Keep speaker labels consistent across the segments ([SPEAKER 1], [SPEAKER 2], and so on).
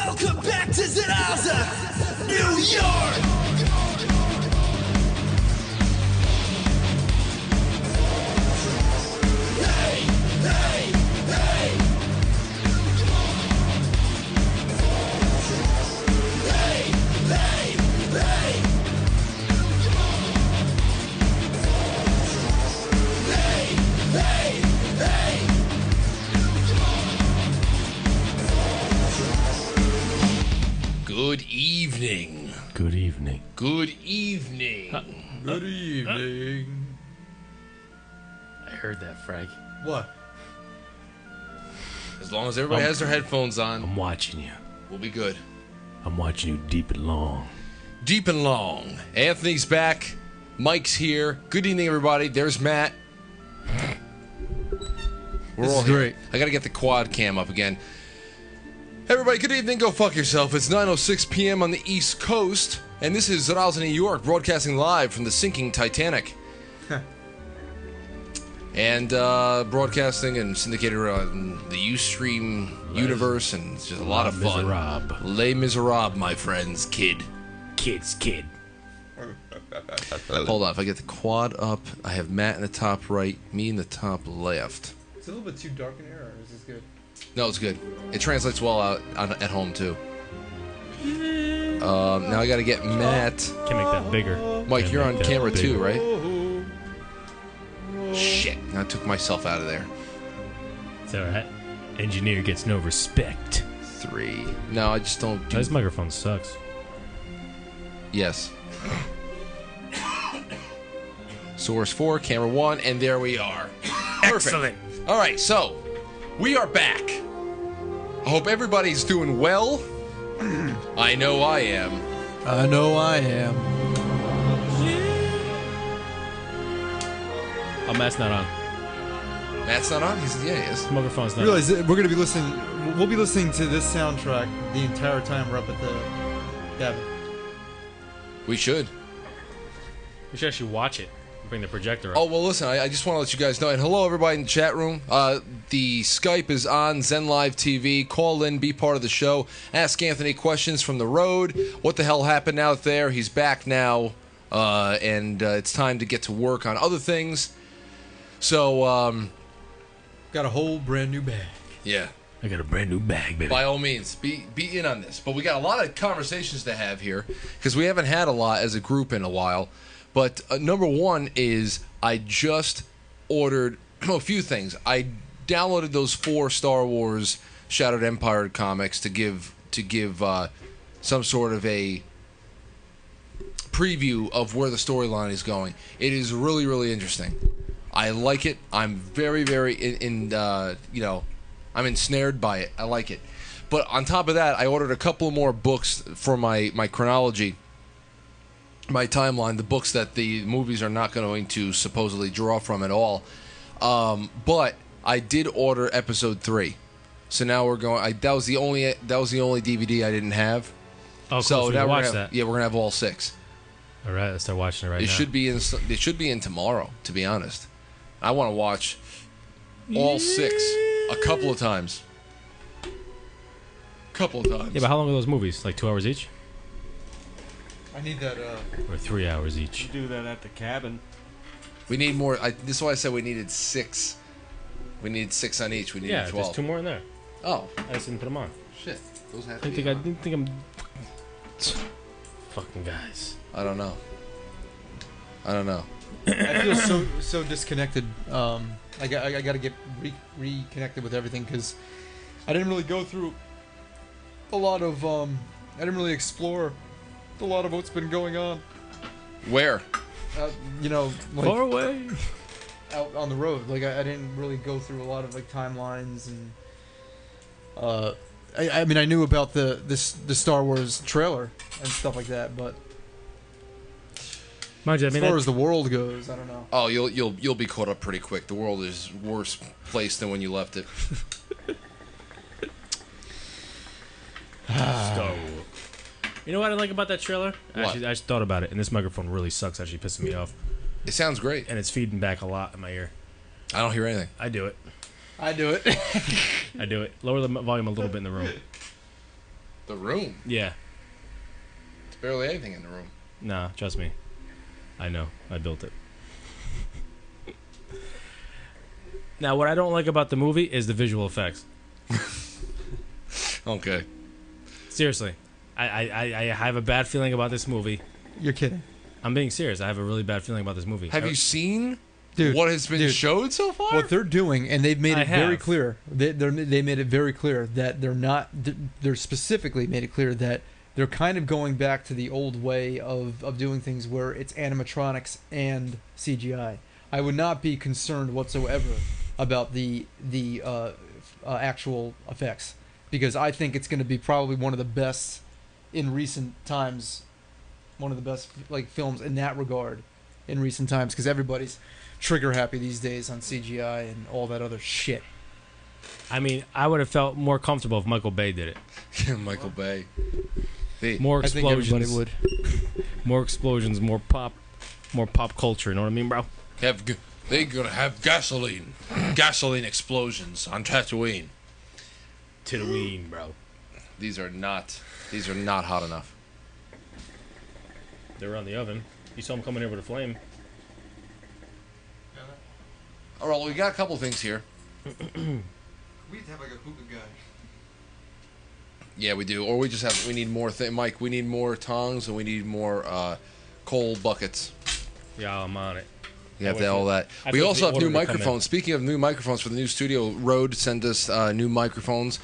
[SPEAKER 1] Welcome back to ZNY, New York! Hey, hey, hey! Hey, hey, hey! Hey, hey, hey! Good evening.
[SPEAKER 2] Good evening.
[SPEAKER 1] Good evening.
[SPEAKER 3] Good evening.
[SPEAKER 2] I heard that, Frank.
[SPEAKER 3] What?
[SPEAKER 1] As long as everybody has their headphones on,
[SPEAKER 2] I'm watching you.
[SPEAKER 1] we'll be good.
[SPEAKER 2] I'm watching you deep and long.
[SPEAKER 1] Deep and long. Anthony's back. Mike's here. Good evening, everybody. There's Matt. We're
[SPEAKER 3] This
[SPEAKER 1] all
[SPEAKER 3] is
[SPEAKER 1] here.
[SPEAKER 3] great.
[SPEAKER 1] I gotta get the quad cam up again. Everybody, good evening. Go fuck yourself. It's 9:06 p.m. on the East Coast, and this is ZNY, New York, broadcasting live from the sinking Titanic. And broadcasting and syndicated on the Ustream universe, and it's just a lot of fun.
[SPEAKER 2] Miserable.
[SPEAKER 1] Les Miserables, my friends, kid.
[SPEAKER 2] Kid.
[SPEAKER 1] Hold on, if I get the quad up, I have Matt in the top right, me in the top left.
[SPEAKER 3] It's a little bit too dark in here, or is this good?
[SPEAKER 1] No, it's good. It translates well out at home too. Now I got to get Matt.
[SPEAKER 2] Can make that bigger.
[SPEAKER 1] Mike,
[SPEAKER 2] Can
[SPEAKER 1] you're
[SPEAKER 2] make
[SPEAKER 1] on
[SPEAKER 2] that
[SPEAKER 1] camera
[SPEAKER 2] bigger.
[SPEAKER 1] too, right? Shit, I took myself out of there.
[SPEAKER 2] It's alright. Engineer gets no respect.
[SPEAKER 1] 3. No, I just don't do.
[SPEAKER 2] This microphone sucks.
[SPEAKER 1] Yes. Source 4, camera 1, and there we are. Perfect. All right, so we are back. I hope everybody's doing well. I know I am.
[SPEAKER 3] I know I am.
[SPEAKER 2] Oh, Matt's not on.
[SPEAKER 1] Matt's not on? He is.
[SPEAKER 2] This microphone's not
[SPEAKER 3] Realize that we're gonna be listening. We'll be listening to this soundtrack the entire time we're up at the cabin.
[SPEAKER 1] We should.
[SPEAKER 2] on. We should actually watch it. Bring the projector up.
[SPEAKER 1] Oh, well, listen, I just want to let you guys know. And hello, everybody in the chat room. The Skype is on, Zen Live TV. Call in, be part of the show. Ask Anthony questions from the road. What the hell happened out there? He's back now, and it's time to get to work on other things. So,
[SPEAKER 3] Got a whole brand new bag.
[SPEAKER 1] yeah.
[SPEAKER 2] I got a brand new bag, baby.
[SPEAKER 1] By all means, be in on this. But we got a lot of conversations to have here because we haven't had a lot as a group in a while. But number one is I just ordered a few things. I downloaded those 4 Star Wars Shattered Empire comics to give some sort of a preview of where the storyline is going. It is really, really interesting. I like it. I'm very, very I'm ensnared by it. I like it. But on top of that, I ordered a couple more books for my chronology, my timeline, the books that the movies are not going to supposedly draw from at all. But I did order episode 3. So now we're going. That was the only DVD I didn't have.
[SPEAKER 2] Oh, cool.
[SPEAKER 1] So
[SPEAKER 2] So
[SPEAKER 1] now
[SPEAKER 2] we
[SPEAKER 1] we're
[SPEAKER 2] watch
[SPEAKER 1] gonna
[SPEAKER 2] that.
[SPEAKER 1] Yeah, we're gonna have all 6.
[SPEAKER 2] All right, let's start watching it right
[SPEAKER 1] It
[SPEAKER 2] now.
[SPEAKER 1] should be in. It should be in tomorrow. To be honest, I want to watch all 6 a couple of times.
[SPEAKER 2] Yeah, but how long are those movies? Like 2 hours each?
[SPEAKER 3] I need that.
[SPEAKER 2] Or 3 hours each?
[SPEAKER 4] Do that at the cabin.
[SPEAKER 1] We need more. This is why I said we needed 6. We need 6 on each. We needed
[SPEAKER 2] Yeah,
[SPEAKER 1] 12.
[SPEAKER 2] there's 2 more in there.
[SPEAKER 1] Oh
[SPEAKER 2] I just didn't put them on.
[SPEAKER 1] shit! Those have
[SPEAKER 2] I
[SPEAKER 1] to
[SPEAKER 2] didn't
[SPEAKER 1] be
[SPEAKER 2] think, I
[SPEAKER 1] on.
[SPEAKER 2] didn't think I'm... Fucking guys.
[SPEAKER 1] I don't know. I don't know.
[SPEAKER 3] I feel so disconnected. I got to get reconnected with everything because I didn't really go through a lot of. I didn't really explore a lot of what's been going on.
[SPEAKER 1] Where?
[SPEAKER 3] Like
[SPEAKER 2] Far away.
[SPEAKER 3] out on the road. Like I didn't really go through a lot of like timelines and. I mean I knew about the Star Wars trailer and stuff like that, but
[SPEAKER 2] Mind you, I
[SPEAKER 3] as
[SPEAKER 2] mean,
[SPEAKER 3] far
[SPEAKER 2] that-
[SPEAKER 3] as the world goes, I don't know.
[SPEAKER 1] Oh, you'll be caught up pretty quick. The world is worse place than when you left it.
[SPEAKER 2] Star Wars. You know what I like about that trailer?
[SPEAKER 1] What?
[SPEAKER 2] Actually, I just thought about it, and this microphone really sucks. Actually, pissing me off,
[SPEAKER 1] It sounds great.
[SPEAKER 2] and it's feeding back a lot in my ear.
[SPEAKER 1] I don't hear anything.
[SPEAKER 2] I do it.
[SPEAKER 3] I do it.
[SPEAKER 2] I do it. Lower the volume a little bit in the room.
[SPEAKER 1] The room.
[SPEAKER 2] Yeah.
[SPEAKER 1] It's barely anything in the room.
[SPEAKER 2] Nah, trust me. I know. I built it. Now, what I don't like about the movie is the visual effects.
[SPEAKER 1] Okay.
[SPEAKER 2] Seriously. I have a bad feeling about this movie.
[SPEAKER 3] You're kidding.
[SPEAKER 2] I'm being serious. I have a really bad feeling about this movie.
[SPEAKER 1] Have you seen
[SPEAKER 3] Dude,
[SPEAKER 1] what has been showed so far?
[SPEAKER 3] What they're doing, and they've made it very
[SPEAKER 2] have.
[SPEAKER 3] clear. They made it very clear that they're not. They're specifically made it clear that they're kind of going back to the old way of doing things, where it's animatronics and CGI. I would not be concerned whatsoever about the actual effects, because I think it's going to be probably one of the best in recent times. One of the best films in that regard in recent times, because everybody's trigger happy these days on CGI and all that other shit.
[SPEAKER 2] I mean, I would have felt more comfortable if Michael Bay did it.
[SPEAKER 1] Michael Bay.
[SPEAKER 2] More
[SPEAKER 3] I think everybody
[SPEAKER 2] explosions.
[SPEAKER 3] would.
[SPEAKER 2] More explosions, more pop culture. You know what I mean, bro?
[SPEAKER 1] They're gonna have gasoline explosions on Tatooine.
[SPEAKER 2] Tatooine, bro.
[SPEAKER 1] These are not hot enough.
[SPEAKER 2] They were on the oven. You saw them coming in with a flame.
[SPEAKER 1] All right, we got a couple things here.
[SPEAKER 3] We have to have like a hookah guy.
[SPEAKER 1] Yeah, we do. Or we need more Mike, we need more tongs and we need more coal buckets.
[SPEAKER 2] Yeah, I'm on it.
[SPEAKER 1] You have all that.
[SPEAKER 2] I
[SPEAKER 1] We
[SPEAKER 2] put
[SPEAKER 1] also
[SPEAKER 2] the
[SPEAKER 1] have
[SPEAKER 2] order
[SPEAKER 1] new
[SPEAKER 2] to come in.
[SPEAKER 1] microphones. Speaking of new microphones for the new studio, Rode sent us new microphones.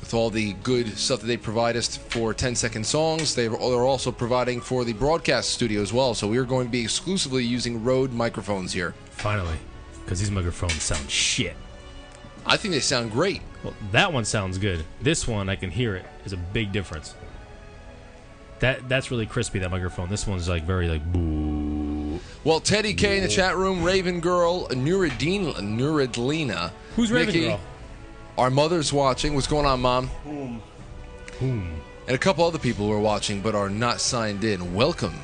[SPEAKER 1] With all the good stuff that they provide us for 10-second songs, they're also providing for the broadcast studio as well. So we are going to be exclusively using Rode microphones here.
[SPEAKER 2] Finally. Because these microphones sound shit.
[SPEAKER 1] I think they sound great.
[SPEAKER 2] Well, that one sounds good. This one, I can hear it. Is a big difference. That's really crispy, that microphone. This one's very boo.
[SPEAKER 1] Well, Teddy K in the chat room, Raven Girl, Nuridlina.
[SPEAKER 2] Who's Raven
[SPEAKER 1] Nikki,
[SPEAKER 2] Girl?
[SPEAKER 1] Our mother's watching. What's going on, Mom?
[SPEAKER 2] Whom?
[SPEAKER 1] And a couple other people who are watching but are not signed in. Welcome.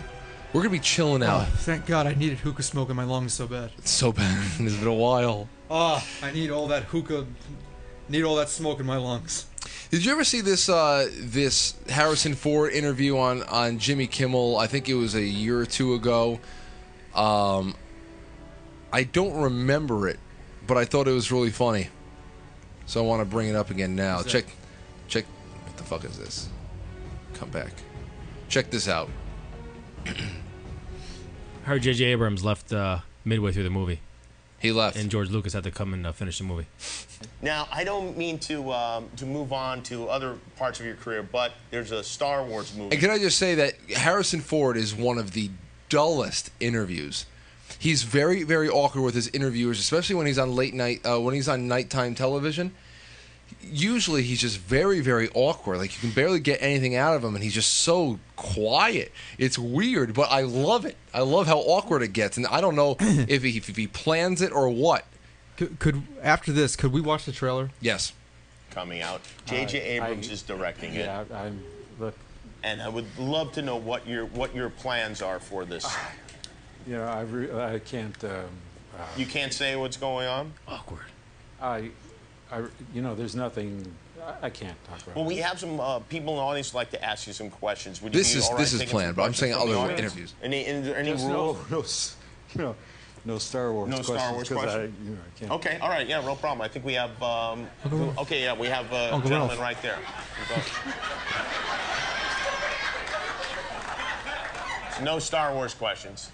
[SPEAKER 1] We're going to be chilling out.
[SPEAKER 3] Oh, thank God, I needed hookah smoke in my lungs so bad.
[SPEAKER 1] It's so bad. It's been a while.
[SPEAKER 3] I need all that hookah, need all that smoke in my lungs.
[SPEAKER 1] Did you ever see this this Harrison Ford interview on Jimmy Kimmel? I think it was a year or two ago. I don't remember it, but I thought it was really funny. So I want to bring it up again now. Check. What the fuck is this? Come back. Check this out.
[SPEAKER 2] I heard J.J. Abrams left midway through the movie.
[SPEAKER 1] He left.
[SPEAKER 2] And George Lucas had to come and finish the movie.
[SPEAKER 4] Now, I don't mean to move on to other parts of your career, but there's a Star Wars movie.
[SPEAKER 1] And can I just say that Harrison Ford is one of the dullest interviews. He's very, very awkward with his interviewers, especially when he's on late night, when he's on nighttime television. Usually, he's just very, very awkward. Like, you can barely get anything out of him, and he's just so quiet. It's weird, but I love it. I love how awkward it gets, and I don't know if he plans it or what.
[SPEAKER 3] Could after this, could we watch the trailer?
[SPEAKER 1] Yes.
[SPEAKER 4] Coming out. J.J. Abrams is directing it.
[SPEAKER 5] Yeah, look.
[SPEAKER 4] And I would love to know what your plans are for this.
[SPEAKER 5] You know, I can't.
[SPEAKER 4] You can't say what's going on?
[SPEAKER 2] Awkward.
[SPEAKER 5] There's nothing. I can't talk about.
[SPEAKER 4] Well, we have some people in the audience who'd like to ask you some questions. Would you
[SPEAKER 1] This
[SPEAKER 4] be
[SPEAKER 1] is
[SPEAKER 4] all right
[SPEAKER 1] this is
[SPEAKER 4] taking
[SPEAKER 1] planned,
[SPEAKER 4] some
[SPEAKER 1] but I'm saying
[SPEAKER 4] questions from the
[SPEAKER 1] other
[SPEAKER 4] audience?
[SPEAKER 1] interviews.
[SPEAKER 4] Any
[SPEAKER 5] Just
[SPEAKER 4] rules?
[SPEAKER 5] No Star Wars.
[SPEAKER 4] No Star Wars questions?
[SPEAKER 5] I can't.
[SPEAKER 4] Okay, all right, yeah, no problem. I think we have. Okay, yeah, we have a
[SPEAKER 3] Uncle
[SPEAKER 4] gentleman
[SPEAKER 3] Ralph.
[SPEAKER 4] right there. No Star Wars questions.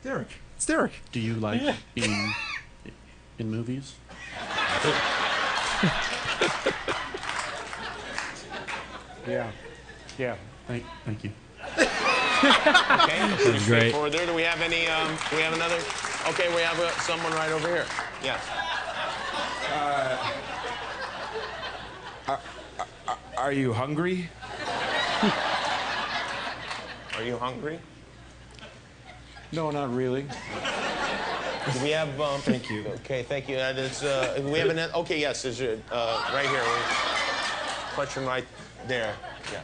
[SPEAKER 3] Derek. It's Derek.
[SPEAKER 6] Do you like being in movies?
[SPEAKER 5] Yeah.
[SPEAKER 6] Thank you.
[SPEAKER 4] Okay,
[SPEAKER 2] That's great.
[SPEAKER 4] forward there. Do we have any? Do we have another? Okay, we have someone right over here. Yes.
[SPEAKER 7] Are you hungry?
[SPEAKER 4] Are you hungry?
[SPEAKER 5] No, not really.
[SPEAKER 4] Do we have?
[SPEAKER 5] Thank you.
[SPEAKER 4] Okay, thank you. We have an. Okay, yes, there's right here. Question right there. Yeah.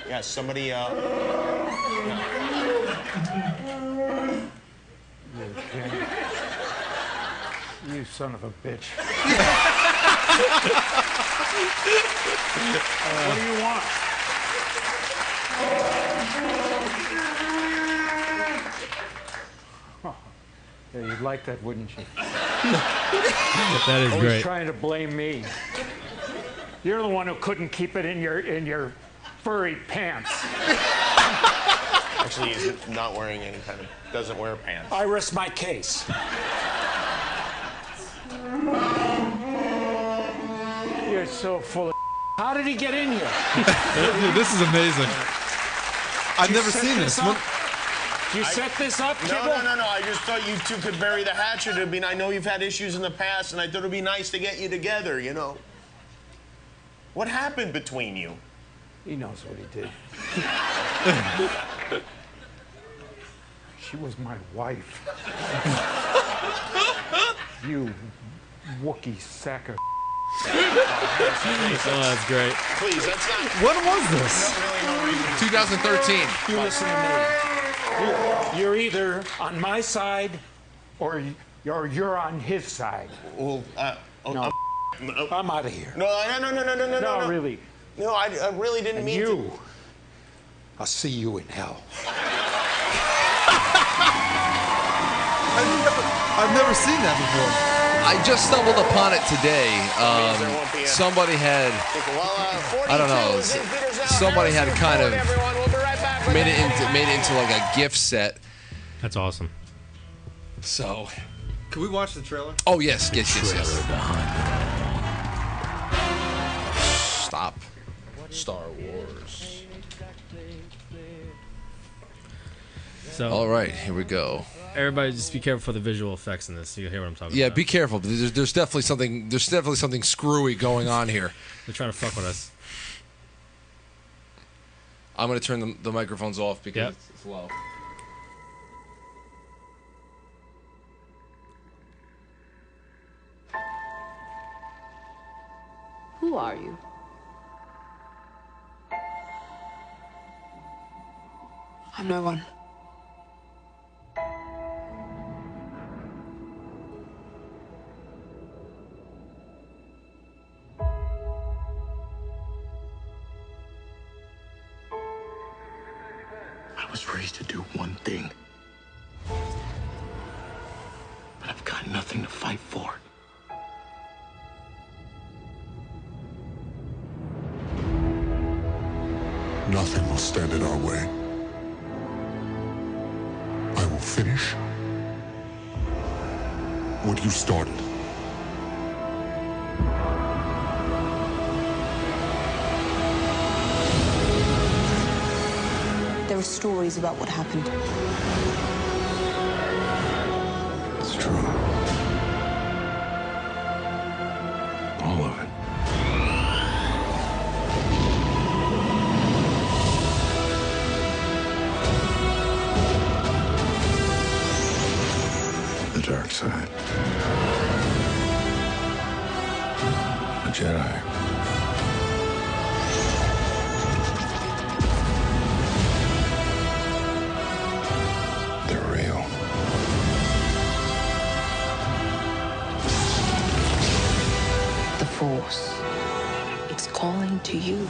[SPEAKER 4] Yes, somebody. Yeah.
[SPEAKER 8] You son of a bitch. What do you want? Oh, yeah, you'd like that, wouldn't you?
[SPEAKER 2] That is
[SPEAKER 8] Always
[SPEAKER 2] great.
[SPEAKER 8] trying to blame me. You're the one who couldn't keep it in your furry pants.
[SPEAKER 4] Actually, he's not wearing any kind of, doesn't wear pants.
[SPEAKER 8] I rest my case. You're so full of. How did he get in here?
[SPEAKER 3] Dude, this is amazing. I've never seen this.
[SPEAKER 8] You set this up,
[SPEAKER 4] No,
[SPEAKER 8] Kibble?
[SPEAKER 4] no. I just thought you two could bury the hatchet. I know you've had issues in the past, and I thought it'd be nice to get you together, you know. What happened between you?
[SPEAKER 8] He knows what he did. She was my wife. You Wookiee sack of.
[SPEAKER 2] Oh, that's great.
[SPEAKER 4] Please, that's not.
[SPEAKER 3] When was this?
[SPEAKER 4] Really no reason.
[SPEAKER 1] 2013.
[SPEAKER 8] You listen to me. You're either on my side or you're on his side.
[SPEAKER 4] Well,
[SPEAKER 8] No, I'm out of here.
[SPEAKER 4] no,
[SPEAKER 8] No, really.
[SPEAKER 4] No, I really didn't
[SPEAKER 8] And
[SPEAKER 4] mean
[SPEAKER 8] you,
[SPEAKER 4] to.
[SPEAKER 8] I'll see you in hell.
[SPEAKER 3] I've never seen that before.
[SPEAKER 1] I just stumbled upon it today.
[SPEAKER 4] There won't be a-
[SPEAKER 1] Somebody had
[SPEAKER 4] Well,
[SPEAKER 1] I don't know,
[SPEAKER 4] 42 is in theaters now.
[SPEAKER 1] somebody had
[SPEAKER 4] Harrison
[SPEAKER 1] kind
[SPEAKER 4] Ford,
[SPEAKER 1] of
[SPEAKER 4] everyone. We'll be right back with
[SPEAKER 1] made it
[SPEAKER 4] the-
[SPEAKER 1] into like a gift set.
[SPEAKER 2] That's awesome.
[SPEAKER 1] So,
[SPEAKER 3] Can we watch the trailer?
[SPEAKER 1] oh yes. Stop. Star Wars.
[SPEAKER 2] So,
[SPEAKER 1] All right, here we go.
[SPEAKER 2] everybody, just be careful for the visual effects in this. You hear what I'm talking
[SPEAKER 1] Yeah,
[SPEAKER 2] about.
[SPEAKER 1] be careful. There's definitely something. There's definitely something screwy going on here.
[SPEAKER 2] They're trying to fuck with us.
[SPEAKER 1] I'm gonna turn the microphones off because
[SPEAKER 2] Yep.
[SPEAKER 1] it's low.
[SPEAKER 9] Who are you? I'm no one.
[SPEAKER 10] I was raised to do one thing. But I've got nothing to fight for.
[SPEAKER 11] Nothing will stand in our way. I will finish what you started.
[SPEAKER 9] There are stories about what happened.
[SPEAKER 11] It's true. All of it. The dark side. A Jedi. They're real.
[SPEAKER 9] The Force. It's calling to you.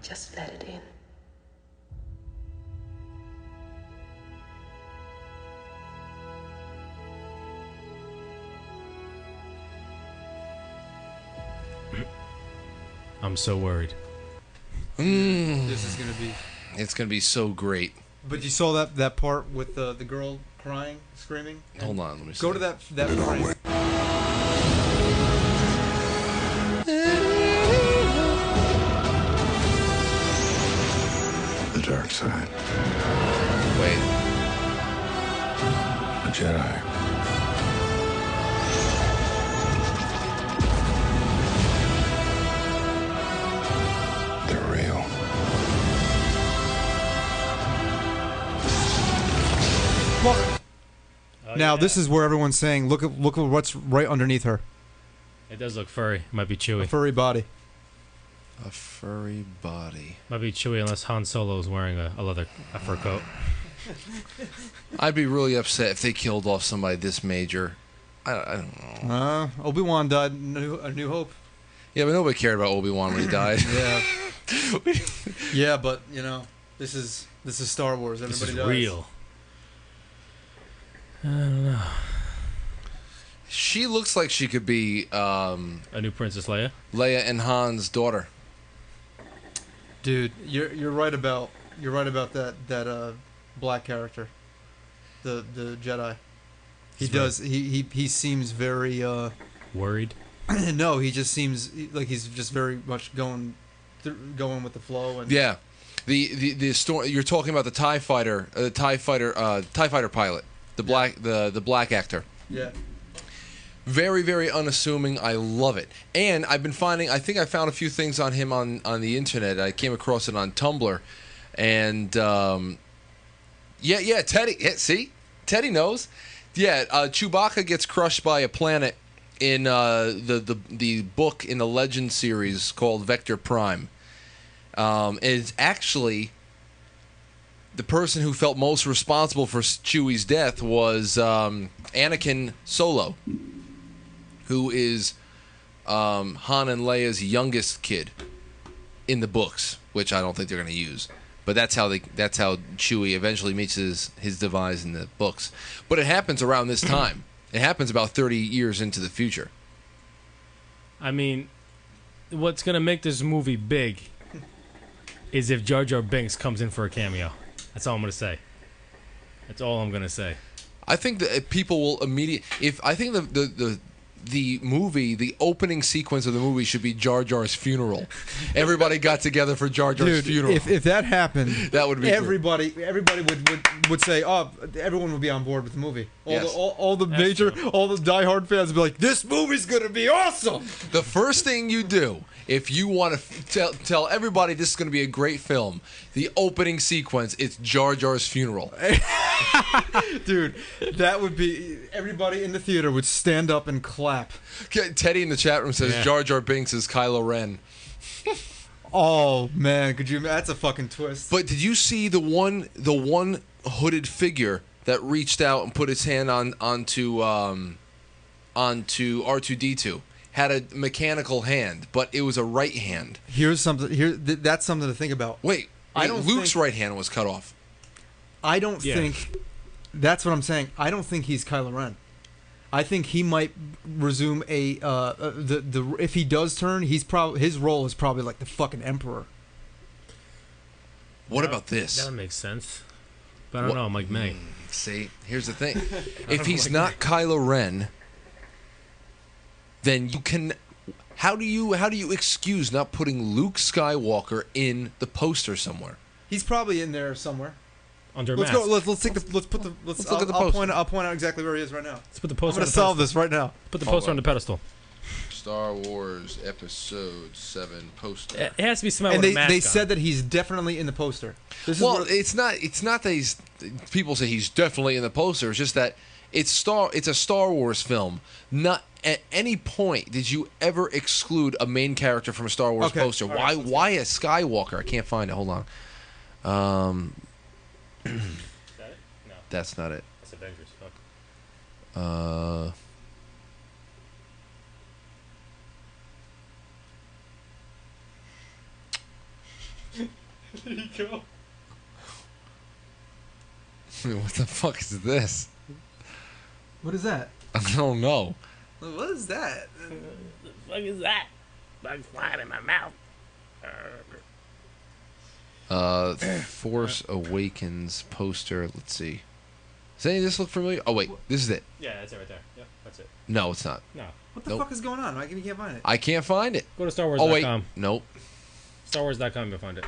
[SPEAKER 9] Just let it in.
[SPEAKER 2] I'm so worried.
[SPEAKER 3] This is gonna be.
[SPEAKER 1] It's gonna be so great.
[SPEAKER 3] But you saw that part with the girl crying, screaming.
[SPEAKER 1] Hold on, let me see.
[SPEAKER 3] Go to that frame.
[SPEAKER 11] The dark side.
[SPEAKER 1] Wait.
[SPEAKER 11] A Jedi. They're real.
[SPEAKER 3] Now this is where everyone's saying, look at what's right underneath her,
[SPEAKER 2] It does look furry. It might be chewy.
[SPEAKER 3] a furry body.
[SPEAKER 1] A furry body.
[SPEAKER 2] Might be Chewie unless Han Solo's wearing a fur coat.
[SPEAKER 1] I'd be really upset if they killed off somebody this major. I don't know.
[SPEAKER 3] Obi-Wan died in A New Hope.
[SPEAKER 1] Yeah, but nobody cared about Obi-Wan when he died.
[SPEAKER 3] Yeah. Yeah, but this is Star Wars. Everybody
[SPEAKER 2] This is
[SPEAKER 3] dies.
[SPEAKER 2] real. I don't know.
[SPEAKER 1] She looks like she could be
[SPEAKER 2] A new Princess Leia.
[SPEAKER 1] Leia and Han's daughter.
[SPEAKER 3] Dude, you're right about that black character, the Jedi. He seems very
[SPEAKER 2] worried.
[SPEAKER 3] No, he just seems like he's just very much going with the flow. And
[SPEAKER 1] Yeah, the story you're talking about, the TIE fighter pilot, the black actor.
[SPEAKER 3] Yeah.
[SPEAKER 1] Very, very unassuming. I love it. And I've been finding, I think I found a few things on him on the internet. I came across it on Tumblr. And, yeah, Teddy. Yeah, see? Teddy knows. Yeah, Chewbacca gets crushed by a planet in the book in the Legend series called Vector Prime. It's actually the person who felt most responsible for Chewie's death was Anakin Solo, who is Han and Leia's youngest kid in the books, which I don't think they're going to use. But that's how Chewie eventually meets his demise in the books. But it happens around this time. It happens about 30 years into the future.
[SPEAKER 2] I mean, what's going to make this movie big is if Jar Jar Binks comes in for a cameo. That's all I'm going to say. That's all I'm going to say.
[SPEAKER 1] I think that people will immediately... I think the movie, the opening sequence of the movie should be Jar Jar's funeral. Everybody got together for Jar Jar's funeral.
[SPEAKER 3] If that happened,
[SPEAKER 1] that would be
[SPEAKER 3] everybody would say, oh, everyone would be on board with the movie. All the diehard fans would be like, this movie's gonna be awesome.
[SPEAKER 1] The first thing you do, if you want to tell everybody this is going to be a great film, the opening sequence, it's Jar Jar's funeral.
[SPEAKER 3] Dude, that would be... Everybody in the theater would stand up and clap.
[SPEAKER 1] Teddy in the chat room says Jar Jar Binks is Kylo Ren.
[SPEAKER 3] Oh, man, could you... That's a fucking twist.
[SPEAKER 1] But did you see the one hooded figure that reached out and put his hand onto R2-D2? Had a mechanical hand, but it was a right hand.
[SPEAKER 3] Here's something. That's something to think about.
[SPEAKER 1] Wait, Luke's right hand was cut off.
[SPEAKER 3] I don't think. That's what I'm saying. I don't think he's Kylo Ren. I think he might resume if he does turn, his role is probably like the fucking Emperor.
[SPEAKER 1] What about this?
[SPEAKER 2] That makes sense. But I don't know. I'm like May.
[SPEAKER 1] See, here's the thing. If he's not Kylo Ren, then you can. How do you excuse not putting Luke Skywalker in the poster somewhere?
[SPEAKER 3] He's probably in there somewhere.
[SPEAKER 2] Under
[SPEAKER 3] let's
[SPEAKER 2] mask.
[SPEAKER 3] go. Let's look at the poster. I'll point out exactly where he is right now.
[SPEAKER 2] Let's put the poster.
[SPEAKER 3] I'm gonna solve this right now.
[SPEAKER 2] Put the poster on the pedestal.
[SPEAKER 1] Star Wars Episode 7 poster.
[SPEAKER 2] It has to be somebody
[SPEAKER 3] and
[SPEAKER 2] with a mask
[SPEAKER 3] they
[SPEAKER 2] on.
[SPEAKER 3] said that he's definitely in the poster.
[SPEAKER 1] It's not that he's. People say he's definitely in the poster. It's just that it's a Star Wars film. Not at any point did you ever exclude a main character from a Star Wars poster.
[SPEAKER 3] Right,
[SPEAKER 1] why a Skywalker? I can't find it. Hold on.
[SPEAKER 2] Is that it? No.
[SPEAKER 1] That's not it.
[SPEAKER 2] That's Avengers. Fuck.
[SPEAKER 3] There you go.
[SPEAKER 1] What the fuck is this?
[SPEAKER 3] What is that?
[SPEAKER 1] I don't know.
[SPEAKER 3] What is that?
[SPEAKER 2] The fuck is that? Bug flying in my mouth.
[SPEAKER 1] Force Awakens poster. Let's see. Does any of this look familiar? Oh wait, this is it.
[SPEAKER 2] Yeah, that's it right there. Yep, that's it.
[SPEAKER 1] No, it's not.
[SPEAKER 2] No.
[SPEAKER 3] What the fuck is going on? I can't find it.
[SPEAKER 1] I can't find it.
[SPEAKER 2] Go to StarWars.com.
[SPEAKER 1] Oh wait, nope.
[SPEAKER 2] StarWars.com, you'll find it.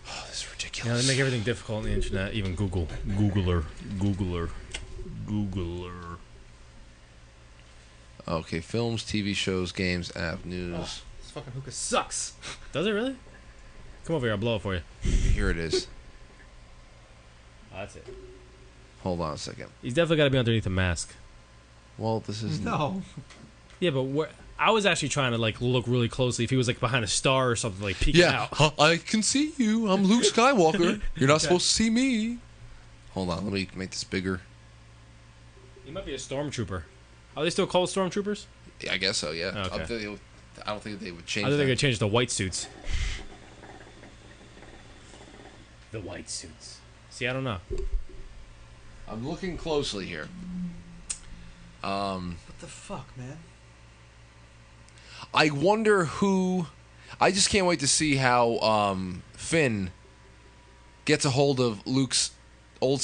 [SPEAKER 1] Oh, this is ridiculous.
[SPEAKER 2] Yeah, they make everything difficult on the internet. Even Googler.
[SPEAKER 1] Okay, films, TV shows, games, app, news.
[SPEAKER 3] Oh, this fucking hookah sucks.
[SPEAKER 2] Does it really? Come over here, I'll blow it for you.
[SPEAKER 1] Here it is.
[SPEAKER 2] Oh, that's it.
[SPEAKER 1] Hold on a second.
[SPEAKER 2] He's definitely got to be underneath a mask.
[SPEAKER 1] Well, this is
[SPEAKER 3] No.
[SPEAKER 2] Yeah, but I was actually trying to like look really closely if he was like behind a star or something, like peeking out.
[SPEAKER 1] I can see you. I'm Luke Skywalker. You're not supposed to see me. Hold on, let me make this bigger.
[SPEAKER 2] He might be a stormtrooper. Are they still called stormtroopers?
[SPEAKER 1] Yeah, I guess so. Yeah.
[SPEAKER 2] Okay.
[SPEAKER 1] I don't think they would change.
[SPEAKER 2] I think
[SPEAKER 1] that.
[SPEAKER 2] they could change the white suits. The white suits. See, I don't know.
[SPEAKER 1] I'm looking closely here.
[SPEAKER 3] What the fuck, man?
[SPEAKER 1] I wonder who. I just can't wait to see how Finn gets a hold of Luke's old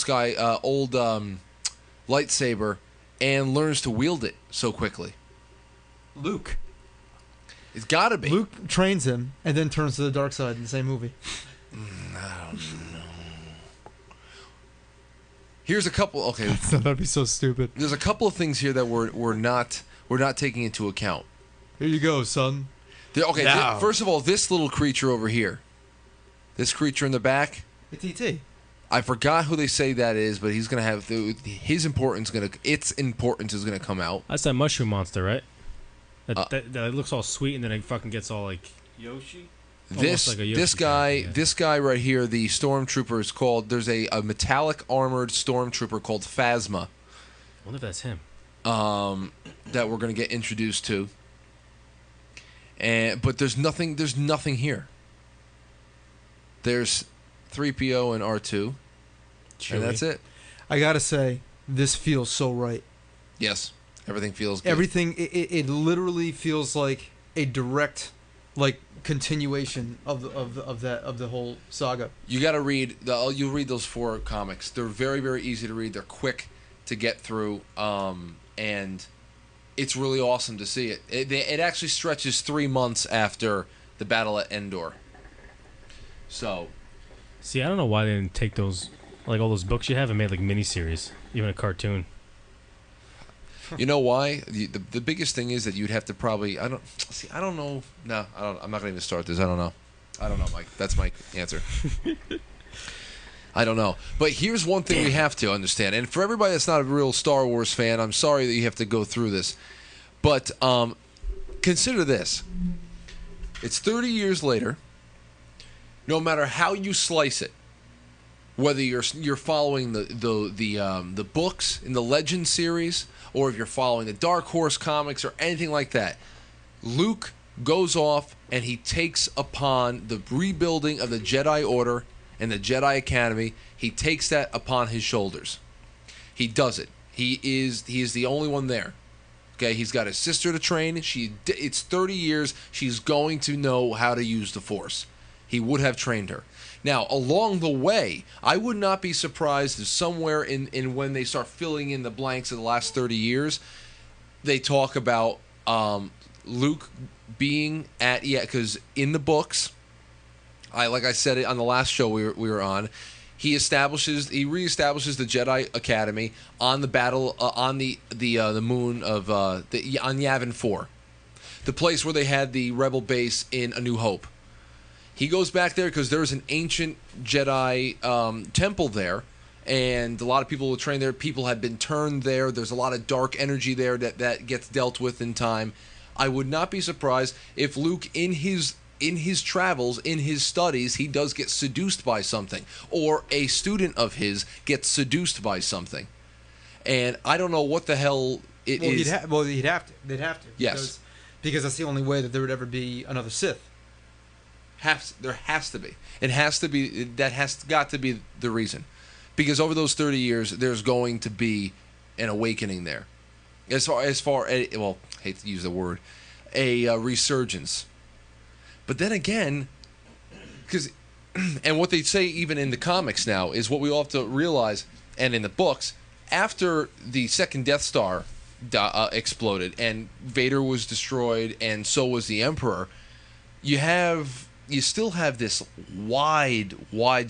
[SPEAKER 1] lightsaber and learns to wield it so quickly.
[SPEAKER 3] Luke.
[SPEAKER 1] It's got to be.
[SPEAKER 3] Luke trains him and then turns to the dark side in the same movie.
[SPEAKER 1] I don't know. Here's a couple. Okay,
[SPEAKER 3] That'd be so stupid.
[SPEAKER 1] there's a couple of things here that we're not taking into account.
[SPEAKER 3] Here you go, son.
[SPEAKER 1] Okay,
[SPEAKER 3] Now.
[SPEAKER 1] first of all, this little creature over here, this creature in the back.
[SPEAKER 3] It's E.T.
[SPEAKER 1] I forgot who they say that is, but he's gonna have its importance is gonna come out.
[SPEAKER 2] That's that mushroom monster, right? That looks all sweet and then it fucking gets all like Yoshi.
[SPEAKER 1] This
[SPEAKER 2] Like a Yoshi
[SPEAKER 1] this guy right here, the stormtrooper is called. There's a metallic armored stormtrooper called Phasma.
[SPEAKER 2] I wonder if that's him.
[SPEAKER 1] That we're gonna get introduced to. But there's nothing here. There's 3PO and R2, and that's it.
[SPEAKER 3] I gotta say, this feels so right.
[SPEAKER 1] Yes, everything feels good.
[SPEAKER 3] Everything. It literally feels like a direct, like, continuation of the whole saga.
[SPEAKER 1] You got to read you'll read those 4 comics. They're very, very easy to read. They're quick to get through, and it's really awesome to see it. It actually stretches 3 months after the battle at Endor. So,
[SPEAKER 2] see, I don't know why they didn't take those, like all those books you have, and made like miniseries, even a cartoon.
[SPEAKER 1] you know why? The biggest thing is that you'd have to probably I don't know. No, I'm not going to even start this. I don't know, Mike. That's my answer. I don't know. But here's one thing we have to understand. And for everybody that's not a real Star Wars fan, I'm sorry that you have to go through this. But consider this. It's 30 years later. No matter how you slice it, whether you're following the books in the Legend series, or if you're following the Dark Horse comics or anything like that, Luke goes off and he takes upon the rebuilding of the Jedi Order and the Jedi Academy. He takes that upon his shoulders. He does it. He is the only one there. Okay, he's got his sister to train. It's 30 years. She's going to know how to use the Force. He would have trained her. Now, along the way, I would not be surprised if somewhere in when they start filling in the blanks of the last 30 years, they talk about Luke being at because in the books, like I said it on the last show we were on, he reestablishes the Jedi Academy on the battle on the moon of on Yavin 4, the place where they had the rebel base in A New Hope. He goes back there because there's an ancient Jedi temple there, and a lot of people will train there. People have been turned there. There's a lot of dark energy there that gets dealt with in time. I would not be surprised if Luke, in his travels, in his studies, he does get seduced by something, or a student of his gets seduced by something. And I don't know what the hell it is.
[SPEAKER 3] They'd have to.
[SPEAKER 1] Yes.
[SPEAKER 3] Because that's the only way that there would ever be another Sith.
[SPEAKER 1] There has to be. It has to be. That has got to be the reason, because over those 30 years, there's going to be an awakening there. As far well, I hate to use the word, a resurgence. But then again, and what they say even in the comics now is what we all have to realize, and in the books, after the second Death Star exploded and Vader was destroyed, and so was the Emperor, you still have this wide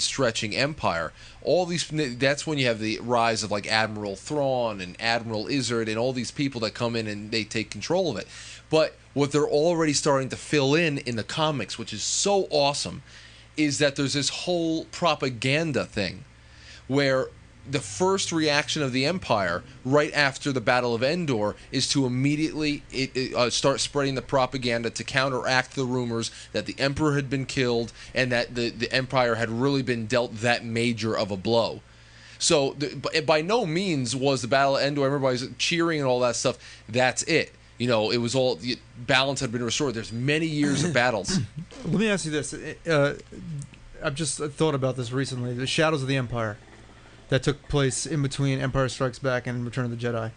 [SPEAKER 1] stretching empire. That's when you have the rise of like Admiral Thrawn and Admiral Izzard and all these people that come in and they take control of it. But what they're already starting to fill in the comics, which is so awesome, is that there's this whole propaganda thing where the first reaction of the Empire right after the Battle of Endor is to immediately start spreading the propaganda to counteract the rumors that the Emperor had been killed and that the Empire had really been dealt that major of a blow. So by no means was the Battle of Endor, everybody's cheering and all that stuff. That's it. You know, it was all, balance had been restored. There's many years of battles.
[SPEAKER 3] Let me ask you this. I've just thought about this recently. The Shadows of the Empire that took place in between Empire Strikes Back and Return of the Jedi.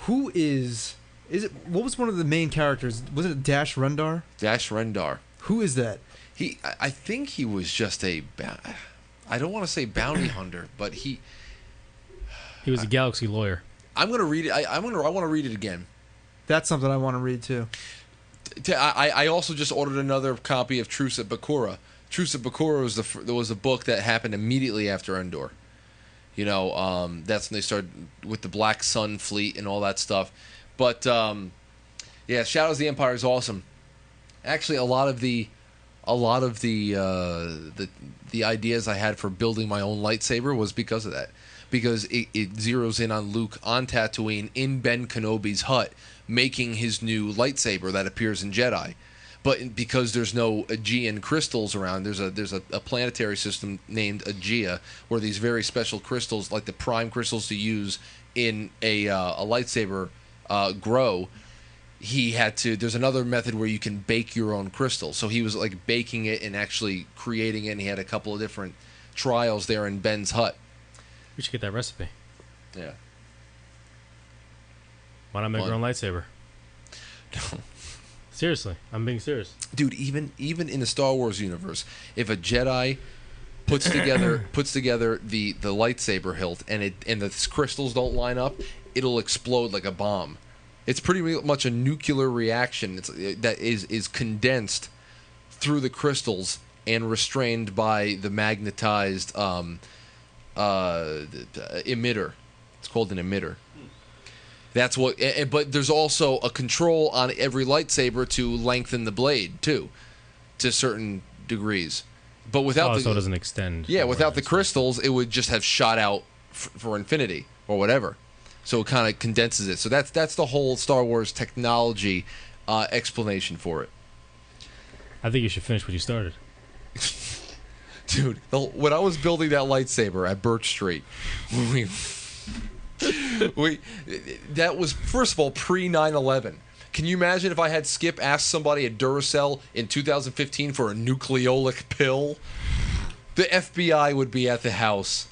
[SPEAKER 3] Who is it? What was one of the main characters? Was it Dash Rendar?
[SPEAKER 1] Dash Rendar.
[SPEAKER 3] Who is that?
[SPEAKER 1] I think he was just I don't want to say bounty hunter, but he
[SPEAKER 2] was a galaxy lawyer.
[SPEAKER 1] I'm gonna read it. I want to read it again.
[SPEAKER 3] That's something I want to read too.
[SPEAKER 1] I also just ordered another copy of Truce at Bakura. Truce at Bakura was a book that happened immediately after Endor. You know, that's when they started with the Black Sun fleet and all that stuff. But yeah, Shadows of the Empire is awesome. Actually, a lot of the ideas I had for building my own lightsaber was because of that. Because it zeroes in on Luke on Tatooine in Ben Kenobi's hut, making his new lightsaber that appears in Jedi. But because there's no Aegean crystals around, there's a planetary system named Aegea, where these very special crystals, like the prime crystals to use in a lightsaber, grow. There's another method where you can bake your own crystal. So he was like baking it and actually creating it, and he had a couple of different trials there in Ben's hut.
[SPEAKER 2] We should get that recipe.
[SPEAKER 1] Yeah.
[SPEAKER 2] Why not make our own lightsaber?
[SPEAKER 1] No.
[SPEAKER 2] Seriously, I'm being serious.
[SPEAKER 1] Dude, even in the Star Wars universe, if a Jedi puts together the lightsaber hilt and the crystals don't line up, it'll explode like a bomb. It's pretty much a nuclear reaction that is condensed through the crystals and restrained by the magnetized emitter. It's called an emitter. That's what. But there's also a control on every lightsaber to lengthen the blade too, to certain degrees. But without
[SPEAKER 2] so it doesn't extend.
[SPEAKER 1] Yeah, without the crystals, it would just have shot out for infinity or whatever. So it kind of condenses it. So that's the whole Star Wars technology explanation for it.
[SPEAKER 2] I think you should finish what you started.
[SPEAKER 1] Dude, when I was building that lightsaber at Birch Street, that was, first of all, pre 9/11. Can you imagine if I had Skip ask somebody at Duracell in 2015 for a nucleolic pill? The FBI would be at the house.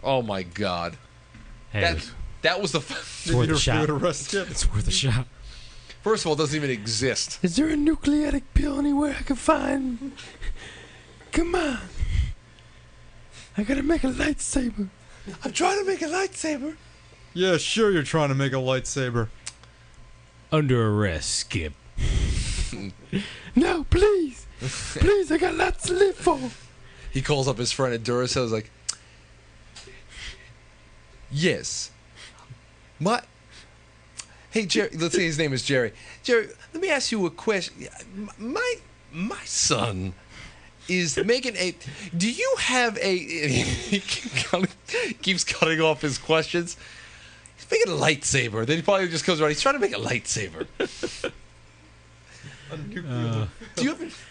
[SPEAKER 1] Oh my God.
[SPEAKER 2] Hey,
[SPEAKER 1] that was the.
[SPEAKER 2] It's worth a shot. It's worth a shot.
[SPEAKER 1] First of all, it doesn't even exist.
[SPEAKER 2] Is there a nucleotic pill anywhere I can find? Come on. I gotta make a lightsaber.
[SPEAKER 1] I'm trying to make a lightsaber.
[SPEAKER 3] Yeah, sure you're trying to make a lightsaber.
[SPEAKER 2] Under arrest, Skip. No, please. Please, I got lots to live for.
[SPEAKER 1] He calls up his friend at Duracell. He's like, yes. Hey, Jerry. Let's say his name is Jerry. Jerry, let me ask you a question. My son is making a. Do you have a? He keeps cutting off his questions. He's making a lightsaber. Then he probably just goes around. He's trying to make a lightsaber. Do you have?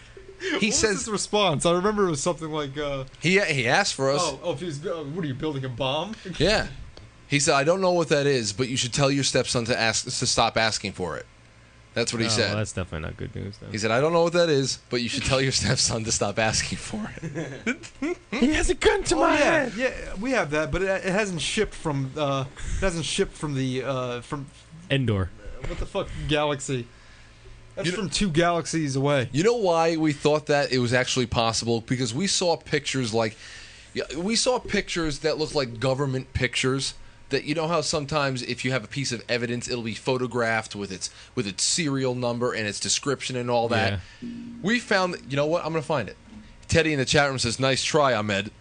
[SPEAKER 1] He says
[SPEAKER 3] his response. I remember it was something like.
[SPEAKER 1] He asked for us.
[SPEAKER 3] Oh, if he's, what are you building a bomb?
[SPEAKER 1] Yeah. He said, I don't know what that is, but you should tell your stepson to stop asking for it. That's what he said.
[SPEAKER 2] Well, that's definitely not good news, then.
[SPEAKER 1] He said, I don't know what that is, but you should tell your stepson to stop asking for it.
[SPEAKER 2] He has a gun to my head.
[SPEAKER 3] Yeah, we have that, but it hasn't shipped from. From
[SPEAKER 2] Endor.
[SPEAKER 3] What the fuck galaxy? That's from 2 galaxies away.
[SPEAKER 1] You know why we thought that it was actually possible? Because we saw pictures that looked like government pictures. That, you know how sometimes if you have a piece of evidence, it'll be photographed with its serial number and its description and all that. Yeah. We found, you know what? I'm gonna find it. Teddy in the chat room says, "Nice try, Ahmed."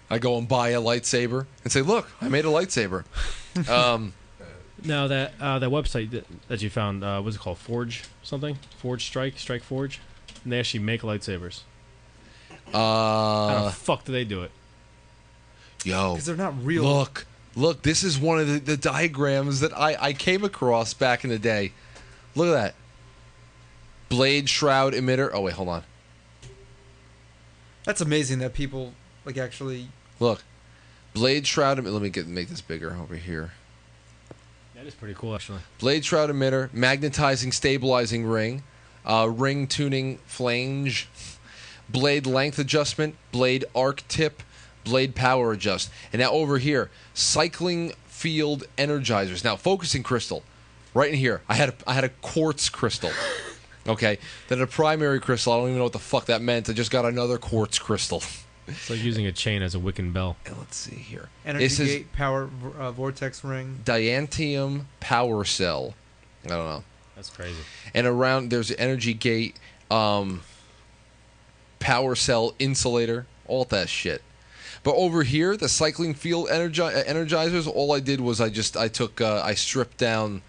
[SPEAKER 1] I go and buy a lightsaber and say, "Look, I made a lightsaber."
[SPEAKER 2] Now that website that you found, what's it called? Forge something? Forge Strike Forge? And they actually make lightsabers. How the fuck do they do it?
[SPEAKER 1] Yo,
[SPEAKER 3] Because they're not real.
[SPEAKER 1] Look, this is one of the diagrams that I came across back in the day. Look at that. Blade shroud emitter. Oh, wait, hold on.
[SPEAKER 3] That's amazing that people like actually.
[SPEAKER 1] Look. Blade shroud emitter. Let me make this bigger over here.
[SPEAKER 2] That is pretty cool, actually.
[SPEAKER 1] Blade shroud emitter, magnetizing stabilizing ring, ring tuning flange, blade length adjustment, blade arc tip, blade power adjust. And now over here, cycling field energizers. Now focusing crystal, right in here. I had a quartz crystal. Okay, then a primary crystal. I don't even know what the fuck that meant. I just got another quartz crystal.
[SPEAKER 2] It's like using a chain as a Wiccan bell.
[SPEAKER 1] And let's see here.
[SPEAKER 3] Energy gate power vortex ring.
[SPEAKER 1] Diantium power cell. I don't know.
[SPEAKER 2] That's crazy.
[SPEAKER 1] And around there's an energy gate, power cell insulator, all that shit. But over here, the cycling field energizers. All I did was I stripped down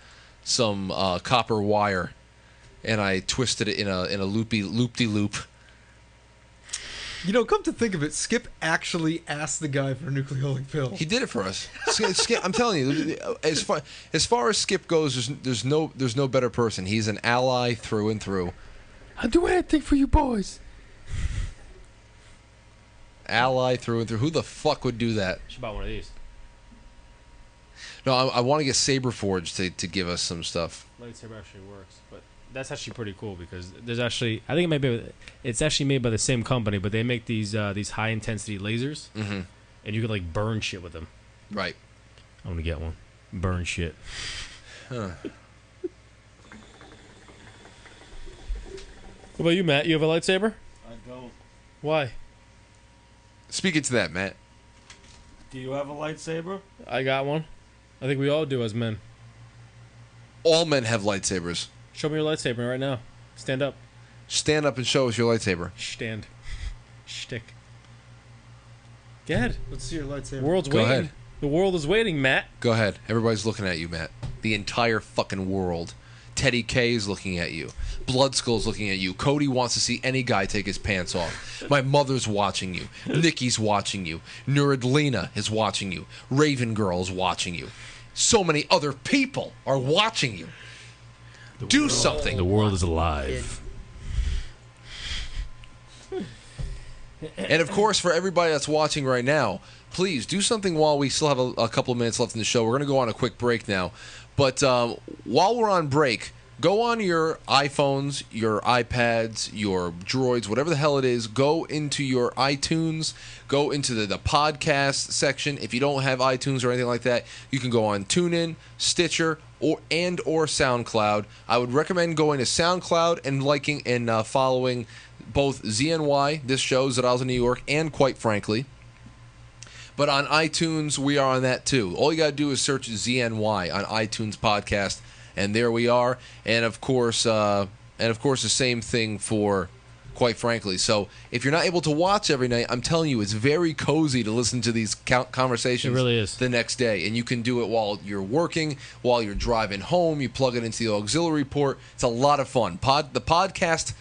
[SPEAKER 1] some copper wire, and I twisted it in a loop-de-loop.
[SPEAKER 3] You know, come to think of it, Skip actually asked the guy for a nucleolic pill.
[SPEAKER 1] He did it for us. Skip, I'm telling you, as far as Skip goes, there's no better person. He's an ally through and through.
[SPEAKER 2] I'll do anything for you boys.
[SPEAKER 1] Ally through and through. Who the fuck would do that?
[SPEAKER 2] Should buy one of these.
[SPEAKER 1] No, I want to get Saberforge to give us some stuff.
[SPEAKER 2] Lightsaber actually works, but that's actually pretty cool because there's actually it's actually made by the same company, but they make these high intensity lasers, and you can like burn shit with them.
[SPEAKER 1] Right.
[SPEAKER 2] I'm gonna get one. Burn shit.
[SPEAKER 1] Huh.
[SPEAKER 2] What about you, Matt? You have a lightsaber?
[SPEAKER 6] I don't.
[SPEAKER 2] Why?
[SPEAKER 1] Speaking to that, Matt.
[SPEAKER 6] Do you have a lightsaber?
[SPEAKER 2] I got one. I think we all do as men.
[SPEAKER 1] All men have lightsabers.
[SPEAKER 2] Show me your lightsaber right now. Stand up.
[SPEAKER 1] Stand up and show us your lightsaber.
[SPEAKER 2] Stand. Shtick. Go ahead.
[SPEAKER 3] Let's see your lightsaber.
[SPEAKER 2] World's
[SPEAKER 1] Go
[SPEAKER 2] waiting.
[SPEAKER 1] ahead.
[SPEAKER 2] The world is waiting, Matt.
[SPEAKER 1] Go ahead. Everybody's looking at you, Matt. The entire fucking world. Teddy K is looking at you. Bloodskull's looking at you. Cody wants to see any guy take his pants off. My mother's watching you. Nikki's watching you. Nuridlina is watching you. Raven Girl is watching you. So many other people are watching you. Do something.
[SPEAKER 2] The world is alive.
[SPEAKER 1] And of course, for everybody that's watching right now, please do something while we still have a couple of minutes left in the show. We're going to go on a quick break now. But while we're on break, go on your iPhones, your iPads, your Droids, whatever the hell it is. Go into your iTunes. Go into the podcast section. If you don't have iTunes or anything like that, you can go on TuneIn, Stitcher, or SoundCloud. I would recommend going to SoundCloud and liking and following both ZNY, this show, Zaraza New York, and Quite Frankly. But on iTunes, we are on that too. All you got to do is search ZNY on iTunes podcast, and there we are. And of course, the same thing for Quite Frankly. So if you're not able to watch every night, I'm telling you, it's very cozy to listen to these conversations.
[SPEAKER 2] It really is.
[SPEAKER 1] The next day, and you can do it while you're working, while you're driving home. You plug it into the auxiliary port. It's a lot of fun. The podcast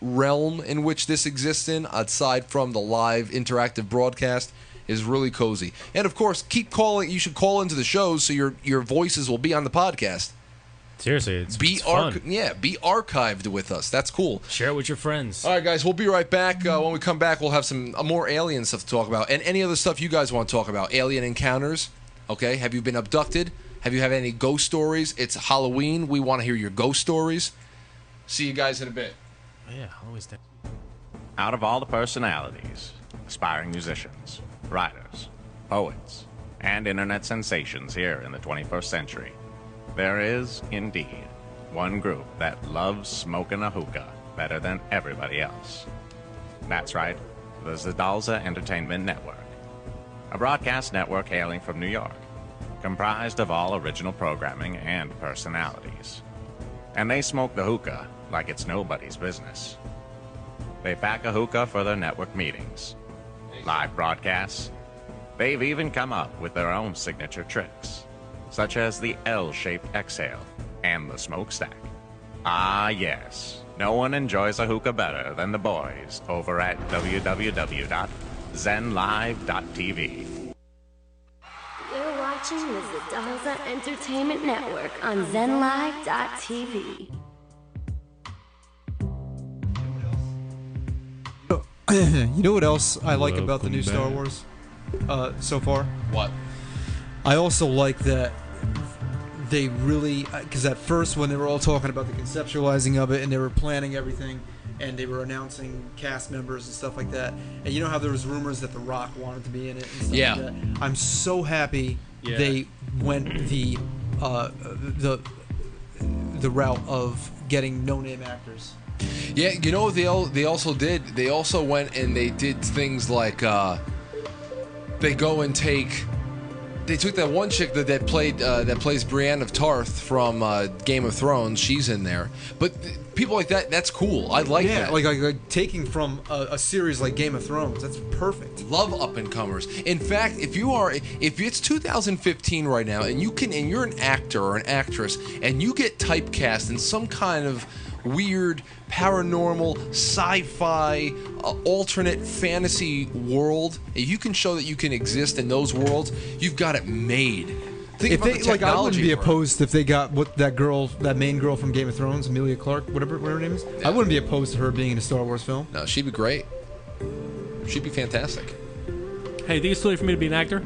[SPEAKER 1] realm in which this exists in, aside from the live interactive broadcast, is really cozy. And of course, keep calling. You should call into the shows so your voices will be on the podcast.
[SPEAKER 2] Seriously, it's fun.
[SPEAKER 1] Be archived with us. That's cool.
[SPEAKER 2] Share it with your friends.
[SPEAKER 1] All right, guys, we'll be right back. When we come back, we'll have some more alien stuff to talk about, and any other stuff you guys want to talk about. Alien encounters. Okay, have you been abducted? Have you had any ghost stories? It's Halloween. We want to hear your ghost stories. See you guys in a bit.
[SPEAKER 2] Yeah, always.
[SPEAKER 12] Out of all the personalities, aspiring musicians, writers, poets, and internet sensations here in the 21st century, there is, indeed, one group that loves smoking a hookah better than everybody else. That's right, the Zadalza Entertainment Network, a broadcast network hailing from New York, comprised of all original programming and personalities. And they smoke the hookah like it's nobody's business. They pack a hookah for their network meetings, live broadcasts. They've even come up with their own signature tricks, such as the L-shaped exhale and the smokestack. Ah, yes, No one enjoys a hookah better than the boys over at www.zenlive.tv.
[SPEAKER 13] You're watching the Zadaza Entertainment Network on ZenLive.tv.
[SPEAKER 3] You know what else I like about the new Star Wars so far?
[SPEAKER 1] What?
[SPEAKER 3] I also like that they really, because at first when they were all talking about the conceptualizing of it and they were planning everything and they were announcing cast members and stuff like that, and you know how there was rumors that The Rock wanted to be in it and stuff like that? I'm so happy they went the route of getting no-name actors.
[SPEAKER 1] Yeah, you know what they also did? They also went and they did things like they go and they took that one chick that plays Brienne of Tarth from Game of Thrones. She's in there, but people like that—that's cool. I like that.
[SPEAKER 3] Like taking from a series like Game of Thrones. That's perfect.
[SPEAKER 1] Love up and comers. In fact, if it's 2015 right now, and you're an actor or an actress, and you get typecast in some kind of weird paranormal sci-fi alternate fantasy world, if you can show that you can exist in those worlds, you've got it made. Think about the technology.
[SPEAKER 3] I wouldn't be opposed if they got that main girl from Game of Thrones, Emilia Clarke, whatever her name is. Yeah. I wouldn't be opposed to her being in a Star Wars film.
[SPEAKER 1] No, she'd be great. She'd be fantastic.
[SPEAKER 2] Hey, think it's too late for me to be an actor?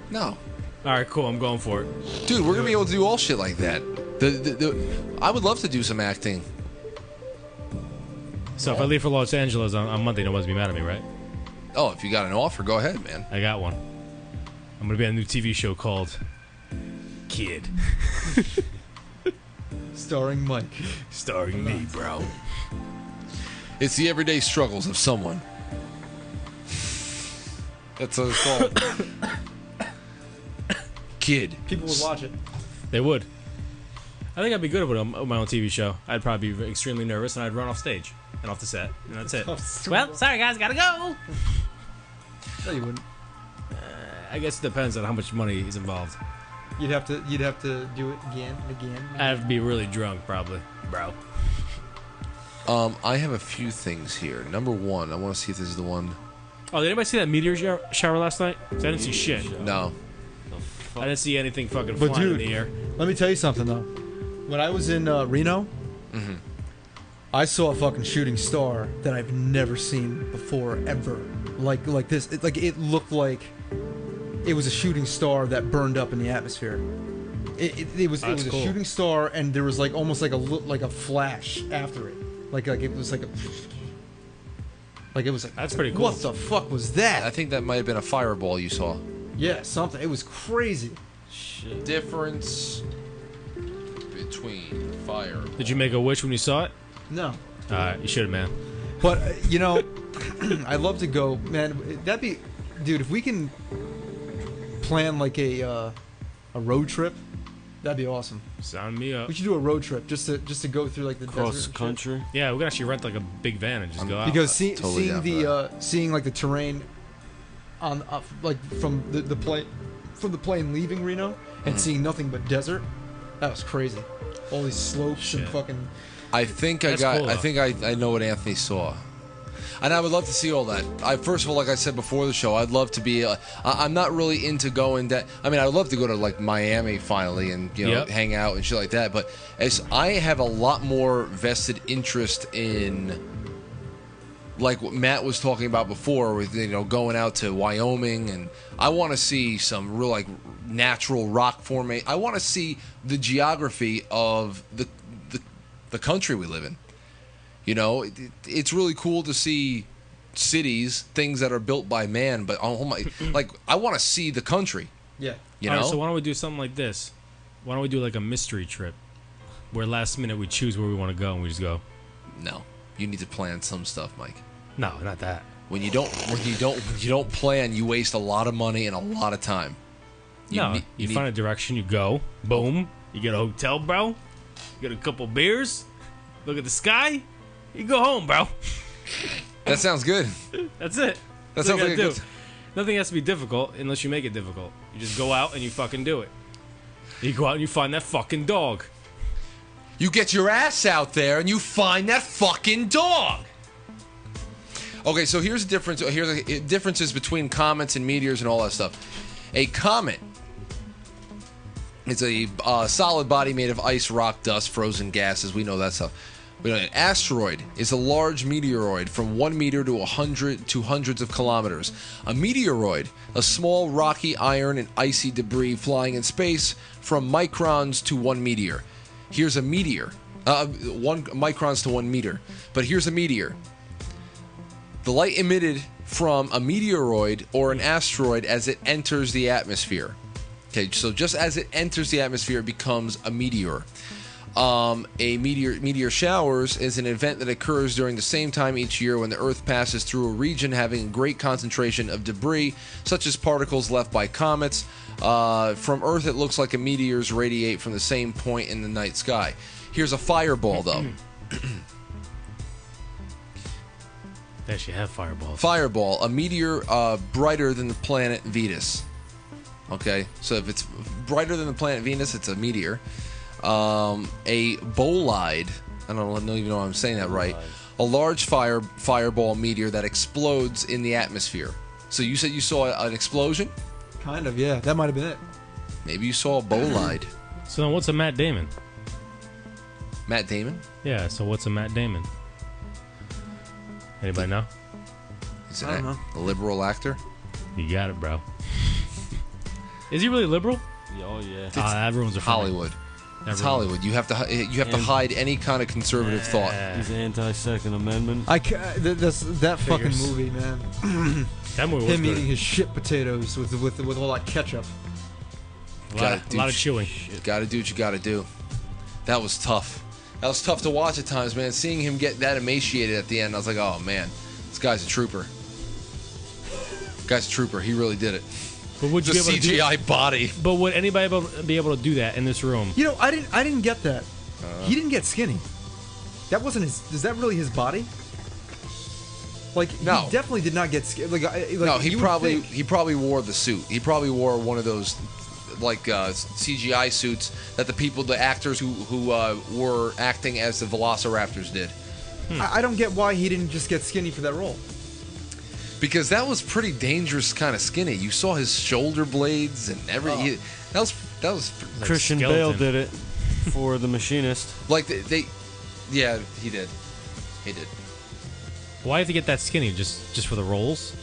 [SPEAKER 1] No.
[SPEAKER 2] All right, cool. I'm going for it.
[SPEAKER 1] Dude, we're gonna be able to do all shit like that. I would love to do some acting.
[SPEAKER 2] So if I leave for Los Angeles on Monday, no one's gonna be mad at me, right?
[SPEAKER 1] Oh, if you got an offer, go ahead, man.
[SPEAKER 2] I got one. I'm gonna be on a new TV show called Kid.
[SPEAKER 3] Starring Mike.
[SPEAKER 2] Starring me, bro.
[SPEAKER 1] It's the everyday struggles of someone. That's what it's called. Kid.
[SPEAKER 3] People would watch it.
[SPEAKER 2] They would. I think I'd be good with my own TV show. I'd probably be extremely nervous, and I'd run off stage and off the set, and that's it. Well, sorry guys, gotta go.
[SPEAKER 3] No, you wouldn't.
[SPEAKER 2] I guess it depends on how much money is involved.
[SPEAKER 3] You'd have to do it again and again.
[SPEAKER 2] I'd have to be really drunk, probably, bro.
[SPEAKER 1] I have a few things here. Number one, I want to see if this is the one.
[SPEAKER 2] Oh, did anybody see that meteor shower last night? 'Cause I didn't see shit.
[SPEAKER 1] No.
[SPEAKER 2] I didn't see anything fucking flying in the air.
[SPEAKER 3] Let me tell you something though. When I was in Reno, I saw a fucking shooting star that I've never seen before ever. Like this. It looked like it was a shooting star that burned up in the atmosphere. It was a shooting star, and there was like almost like a flash after it. Like it was like it was like,
[SPEAKER 2] that's pretty cool.
[SPEAKER 3] What the fuck was that?
[SPEAKER 1] I think that might have been a fireball you saw.
[SPEAKER 3] Yeah, something. It was crazy.
[SPEAKER 1] Shit. Difference between fire.
[SPEAKER 2] Did you make a wish when you saw it?
[SPEAKER 3] No.
[SPEAKER 2] You should have, man.
[SPEAKER 3] But I'd love to go, man. That'd be, dude. If we can plan like a road trip, that'd be awesome.
[SPEAKER 2] Sign me up.
[SPEAKER 3] We should do a road trip just to go through like the
[SPEAKER 6] cross
[SPEAKER 3] desert
[SPEAKER 6] country.
[SPEAKER 2] Yeah, we could actually rent like a big van and just go out.
[SPEAKER 3] Because seeing like the terrain on like from the plane leaving Reno and seeing nothing but desert, that was crazy. All these slopes and fucking.
[SPEAKER 1] I think
[SPEAKER 2] That's cool,
[SPEAKER 1] I think I know what Anthony saw. And I would love to see all that. First of all, like I said before the show, I'd love to be. I'm not really into going that. I mean, I'd love to go to like Miami finally and hang out and shit like that. But as I have a lot more vested interest in, like what Matt was talking about before, with going out to Wyoming, and I want to see some real like natural rock formation. I want to see the geography of the country we live in. It's really cool to see cities, things that are built by man, but I want to see the country.
[SPEAKER 3] Yeah.
[SPEAKER 2] All right, so why don't we do something like this? Why don't we do like a mystery trip, where last minute we choose where we want to go and we just go?
[SPEAKER 1] No, you need to plan some stuff, Mike.
[SPEAKER 2] No, not that.
[SPEAKER 1] When you don't plan, you waste a lot of money and a lot of time.
[SPEAKER 2] You find a direction, you go, boom, you get a hotel, bro. You get a couple beers, look at the sky. You go home, bro.
[SPEAKER 1] That sounds good.
[SPEAKER 2] That's it.
[SPEAKER 1] That sounds like a good.
[SPEAKER 2] Nothing has to be difficult unless you make it difficult. You just go out and you fucking do it. You go out and you find that fucking dog.
[SPEAKER 1] You get your ass out there and you find that fucking dog. Okay, so here's the difference. Here's the differences between comets and meteors and all that stuff. A comet is a solid body made of ice, rock, dust, frozen gases. We know that stuff. But an asteroid is a large meteoroid from 1 meter to hundreds of kilometers. A meteoroid, a small rocky iron and icy debris flying in space from microns to 1 meter. Here's a meteor. 1 microns to 1 meter. But here's a meteor. The light emitted from a meteoroid or an asteroid as it enters the atmosphere. Okay, so just as it enters the atmosphere, it becomes a meteor. A meteor showers is an event that occurs during the same time each year when the Earth passes through a region having a great concentration of debris, such as particles left by comets. From Earth, it looks like a meteors radiate from the same point in the night sky. Here's a fireball, though.
[SPEAKER 2] They actually have fireballs.
[SPEAKER 1] Fireball, a meteor brighter than the planet Venus. Okay, so if it's brighter than the planet Venus, it's a meteor. A bolide, I don't even know if I'm saying that right. A large fireball meteor that explodes in the atmosphere. So you said you saw an explosion?
[SPEAKER 3] Kind of, yeah. That might have been it.
[SPEAKER 1] Maybe you saw a bolide.
[SPEAKER 2] So then what's a Matt Damon?
[SPEAKER 1] Matt Damon?
[SPEAKER 2] Yeah, so what's a Matt Damon? Anybody know?
[SPEAKER 1] He's a liberal actor?
[SPEAKER 2] You got it, bro. Is he really liberal?
[SPEAKER 14] Oh, yeah.
[SPEAKER 2] Everyone's a
[SPEAKER 1] Hollywood. It's Hollywood. You have to hide any kind of conservative thought.
[SPEAKER 14] He's anti-Second Amendment.
[SPEAKER 3] That fucking movie, man.
[SPEAKER 2] That movie was
[SPEAKER 3] him
[SPEAKER 2] good.
[SPEAKER 3] eating his shit potatoes with all that ketchup.
[SPEAKER 2] A lot of chewing.
[SPEAKER 1] Got to do what you got to do. That was tough. That was tough to watch at times, man. Seeing him get that emaciated at the end, I was like, oh man, this guy's a trooper. Guy's a trooper. He really did it.
[SPEAKER 2] But would you
[SPEAKER 1] the
[SPEAKER 2] be able to
[SPEAKER 1] CGI body.
[SPEAKER 2] But would anybody be able to do that in this room?
[SPEAKER 3] You know, I didn't get that. He didn't get skinny. That wasn't his. Is that really his body? Like,
[SPEAKER 1] no.
[SPEAKER 3] He definitely did not get skinny.
[SPEAKER 1] No, he probably wore the suit. He probably wore one of those CGI suits that the actors who were acting as the Velociraptors did.
[SPEAKER 3] I don't get why he didn't just get skinny for that role.
[SPEAKER 1] Because that was pretty dangerous kind of skinny. You saw his shoulder blades and everything. That was
[SPEAKER 14] like Christian Bale did it for The Machinist.
[SPEAKER 1] Like yeah, he did. He did.
[SPEAKER 2] Why have to get that skinny? Just for the roles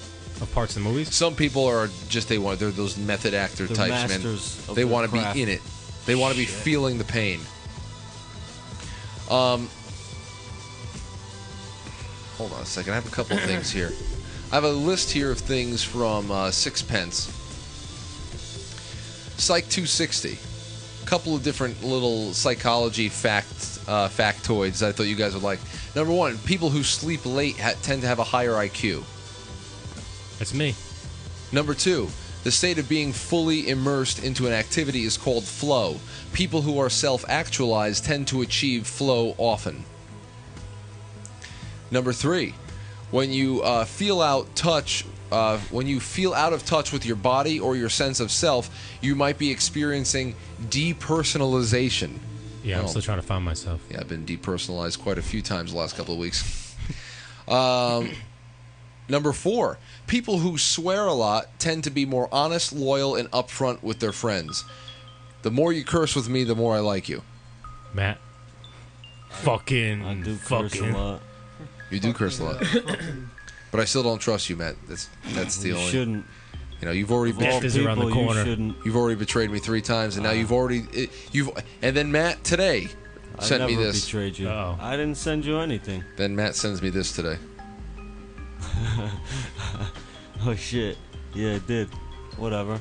[SPEAKER 2] of parts in the movies?
[SPEAKER 1] Some people are they're those method actor types, man. They want to be in it. They want to be feeling the pain. Hold on a second. I have a couple of things here. I have a list here of things from Sixpence. Psych 260. A couple of different little psychology factoids I thought you guys would like. Number one, people who sleep late tend to have a higher IQ.
[SPEAKER 2] That's me.
[SPEAKER 1] Number two, the state of being fully immersed into an activity is called flow. People who are self-actualized tend to achieve flow often. Number three, when you feel out of touch with your body or your sense of self, you might be experiencing depersonalization.
[SPEAKER 2] Yeah, I'm still trying to find myself.
[SPEAKER 1] Yeah, I've been depersonalized quite a few times the last couple of weeks. Number four, people who swear a lot tend to be more honest, loyal, and upfront with their friends. The more you curse with me, the more I like you.
[SPEAKER 2] Matt.
[SPEAKER 14] I do curse a lot.
[SPEAKER 1] You do curse a lot. But I still don't trust you, Matt. That's the only.
[SPEAKER 14] You shouldn't.
[SPEAKER 1] You know, you've already
[SPEAKER 2] Death is around the corner.
[SPEAKER 1] You've already betrayed me 3 times, and now and then Matt today sent me this.
[SPEAKER 14] I never betrayed you. I didn't send you anything.
[SPEAKER 1] Then Matt sends me this today.
[SPEAKER 14] Oh shit! Yeah, it did. Whatever.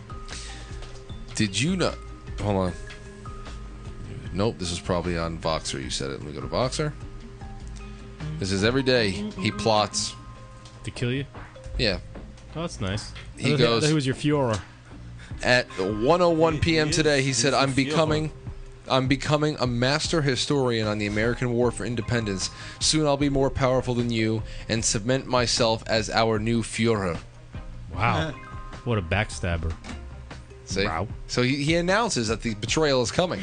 [SPEAKER 1] Did you know? Hold on. Nope, this is probably on Voxer. You said it. Let me go to Voxer. This is every day he plots
[SPEAKER 2] to kill you.
[SPEAKER 1] Yeah.
[SPEAKER 2] Oh, that's nice.
[SPEAKER 1] He goes.
[SPEAKER 2] Who was your Führer?
[SPEAKER 1] At 1:01 p.m. today, he said, "I'm becoming a master historian on the American War for Independence. Soon I'll be more powerful than you and cement myself as our new Führer."
[SPEAKER 2] Wow. What a backstabber.
[SPEAKER 1] See?
[SPEAKER 2] Wow.
[SPEAKER 1] So he announces that the betrayal is coming.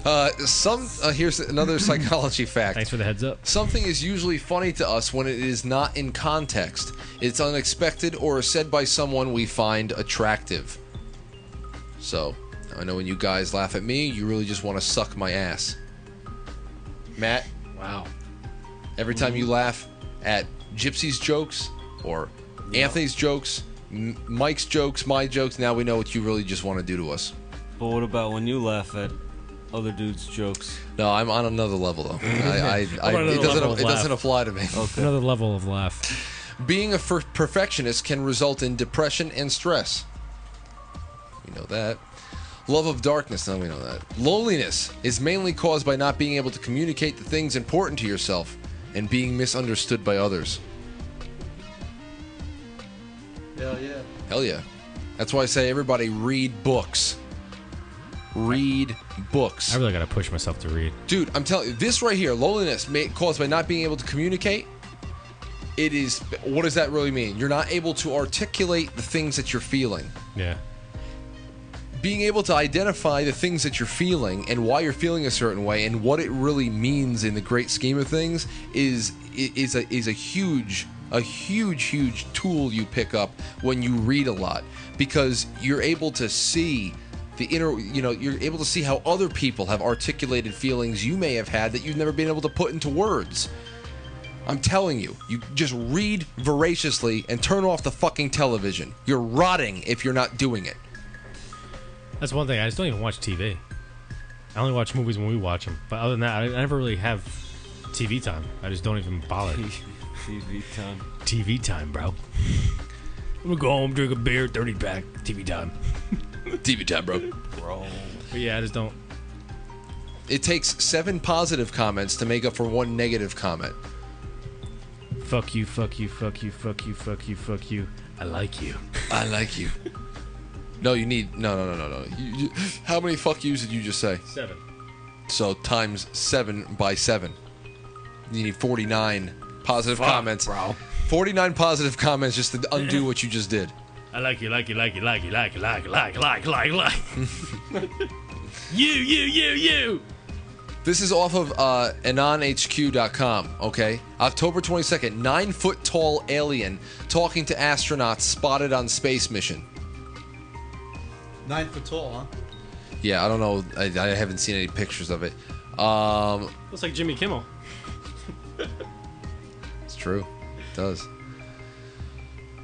[SPEAKER 1] Here's another psychology fact.
[SPEAKER 2] Thanks for the heads up.
[SPEAKER 1] Something is usually funny to us when it is not in context. It's unexpected or said by someone we find attractive. So, I know when you guys laugh at me, you really just want to suck my ass. Matt?
[SPEAKER 2] Wow.
[SPEAKER 1] Every time you laugh at Gypsy's jokes or Anthony's jokes, Mike's jokes, my jokes, now we know what you really just want to do to us.
[SPEAKER 14] But what about when you laugh at other dudes' jokes?
[SPEAKER 1] No, I'm on another level, though. It doesn't apply to me.
[SPEAKER 2] Okay. Another level of laugh.
[SPEAKER 1] Being a perfectionist can result in depression and stress. We know that. Love of darkness, no, we know that. Loneliness is mainly caused by not being able to communicate the things important to yourself and being misunderstood by others.
[SPEAKER 3] Hell yeah.
[SPEAKER 1] Hell yeah. That's why I say everybody read books. Read books.
[SPEAKER 2] I really gotta push myself to read.
[SPEAKER 1] Dude, I'm telling you, this right here, loneliness caused by not being able to communicate, it is, what does that really mean? You're not able to articulate the things that you're feeling.
[SPEAKER 2] Yeah.
[SPEAKER 1] Being able to identify the things that you're feeling and why you're feeling a certain way and what it really means in the great scheme of things is a huge tool you pick up when you read a lot, because you're able to see the inner, you're able to see how other people have articulated feelings you may have had that you've never been able to put into words. I'm telling you, you just read voraciously and turn off the fucking television. You're rotting if you're not doing it.
[SPEAKER 2] That's one thing. I just don't even watch TV. I only watch movies when we watch them. But other than that, I never really have TV time. I just don't even bother.
[SPEAKER 14] TV time.
[SPEAKER 2] TV time, bro. I'm gonna go home, drink a beer, 30-pack. TV time.
[SPEAKER 1] TV time, bro.
[SPEAKER 2] But yeah, I just don't.
[SPEAKER 1] It takes 7 positive comments to make up for 1 negative comment.
[SPEAKER 2] Fuck you, fuck you, fuck you, fuck you, fuck you, fuck you. I like you.
[SPEAKER 1] I like you. No, you need... No. How many fuck yous did you just say?
[SPEAKER 2] 7.
[SPEAKER 1] So times 7 by 7. You need 49 positive comments.
[SPEAKER 2] Bro.
[SPEAKER 1] 49 positive comments just to undo what you just did.
[SPEAKER 2] I like you, like you, like you, like you, like you, like you, like you, like you, like you, like you.
[SPEAKER 1] This is off of anonhq.com, okay? October 22nd, 9-foot-tall alien talking to astronauts spotted on space mission.
[SPEAKER 3] 9 foot tall, huh?
[SPEAKER 1] Yeah, I don't know. I haven't seen any pictures of it.
[SPEAKER 2] Looks like Jimmy Kimmel.
[SPEAKER 1] It's true. It does.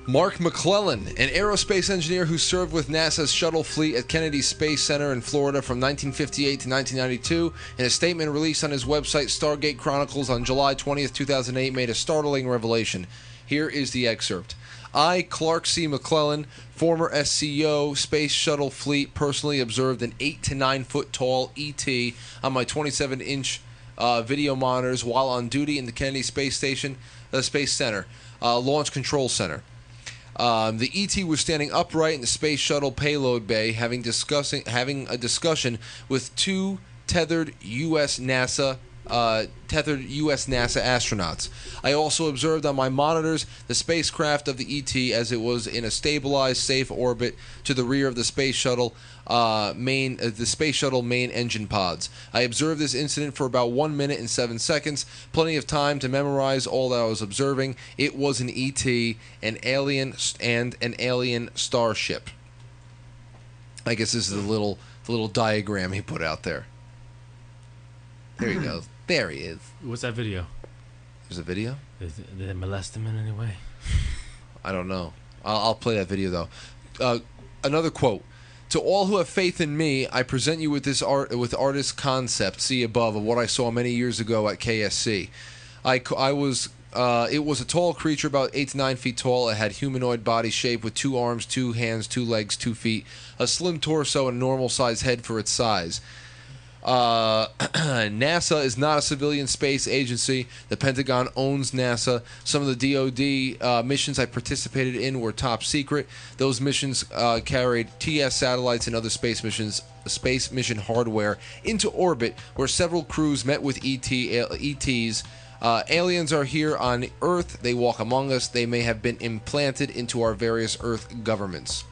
[SPEAKER 1] Mark McClellan, an aerospace engineer who served with NASA's shuttle fleet at Kennedy Space Center in Florida from 1958 to 1992, in a statement released on his website Stargate Chronicles on July 20th, 2008, made a startling revelation. Here is the excerpt. I, Clark C. McClellan, former SCO, Space Shuttle Fleet, personally observed an 8 to 9 foot tall ET on my 27-inch video monitors while on duty in the Kennedy Space Center, Launch Control Center. The ET was standing upright in the Space Shuttle payload bay, having a discussion with 2 tethered U.S. NASA astronauts. I also observed on my monitors the spacecraft of the ET as it was in a stabilized, safe orbit to the rear of the space shuttle main engine pods. I observed this incident for about 1 minute and 7 seconds, plenty of time to memorize all that I was observing. It was an ET, an alien, and an alien starship. I guess this is the little diagram he put out there. There he goes. There he is.
[SPEAKER 2] What's that video?
[SPEAKER 1] There's a video?
[SPEAKER 2] Did they molest him in any way?
[SPEAKER 1] I don't know. I'll play that video, though. Another quote. To all who have faith in me, I present you with this artist's concept, see above, of what I saw many years ago at KSC. It was a tall creature, about 8 to 9 feet tall. It had humanoid body shape with 2 arms, 2 hands, 2 legs, 2 feet, a slim torso, and a normal-sized head for its size. NASA is not a civilian space agency. The Pentagon owns NASA. Some of the DoD missions I participated in were top secret. Those missions carried TS satellites and other space mission hardware into orbit, where several crews met with ETs. Aliens are here on Earth. They walk among us. They may have been implanted into our various Earth governments.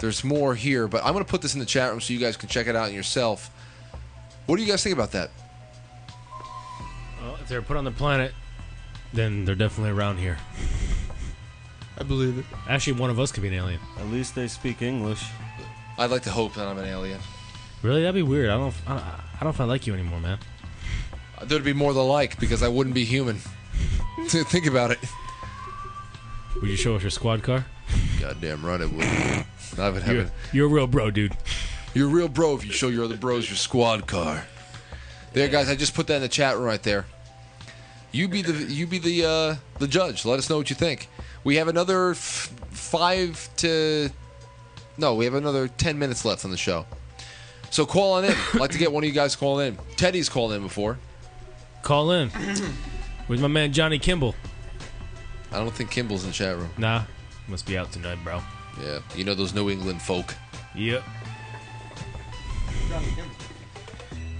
[SPEAKER 1] There's more here, but I'm going to put this in the chat room so you guys can check it out yourself. What do you guys think about that?
[SPEAKER 2] Well, if they're put on the planet, then they're definitely around here.
[SPEAKER 3] I believe it.
[SPEAKER 2] Actually, one of us could be an alien.
[SPEAKER 14] At least they speak English.
[SPEAKER 1] I'd like to hope that I'm an alien.
[SPEAKER 2] Really? That'd be weird. I don't know if I like you anymore, man.
[SPEAKER 1] There'd be more to like because I wouldn't be human. Think about it.
[SPEAKER 2] Would you show us your squad car?
[SPEAKER 1] Goddamn right, it would. I would have
[SPEAKER 2] you're a real bro, dude.
[SPEAKER 1] You're a real bro if you show your other bros your squad car. There, guys. I just put that in the chat room right there. You be the judge. Let us know what you think. We have another 10 minutes left on the show. So call on in. I'd like to get one of you guys calling in. Teddy's called in before.
[SPEAKER 2] Call in. Where's my man Johnny Kimball?
[SPEAKER 1] I don't think Kimball's in the chat room.
[SPEAKER 2] Nah. Must be out tonight, bro.
[SPEAKER 1] Yeah. You know those New England folk.
[SPEAKER 2] Yep.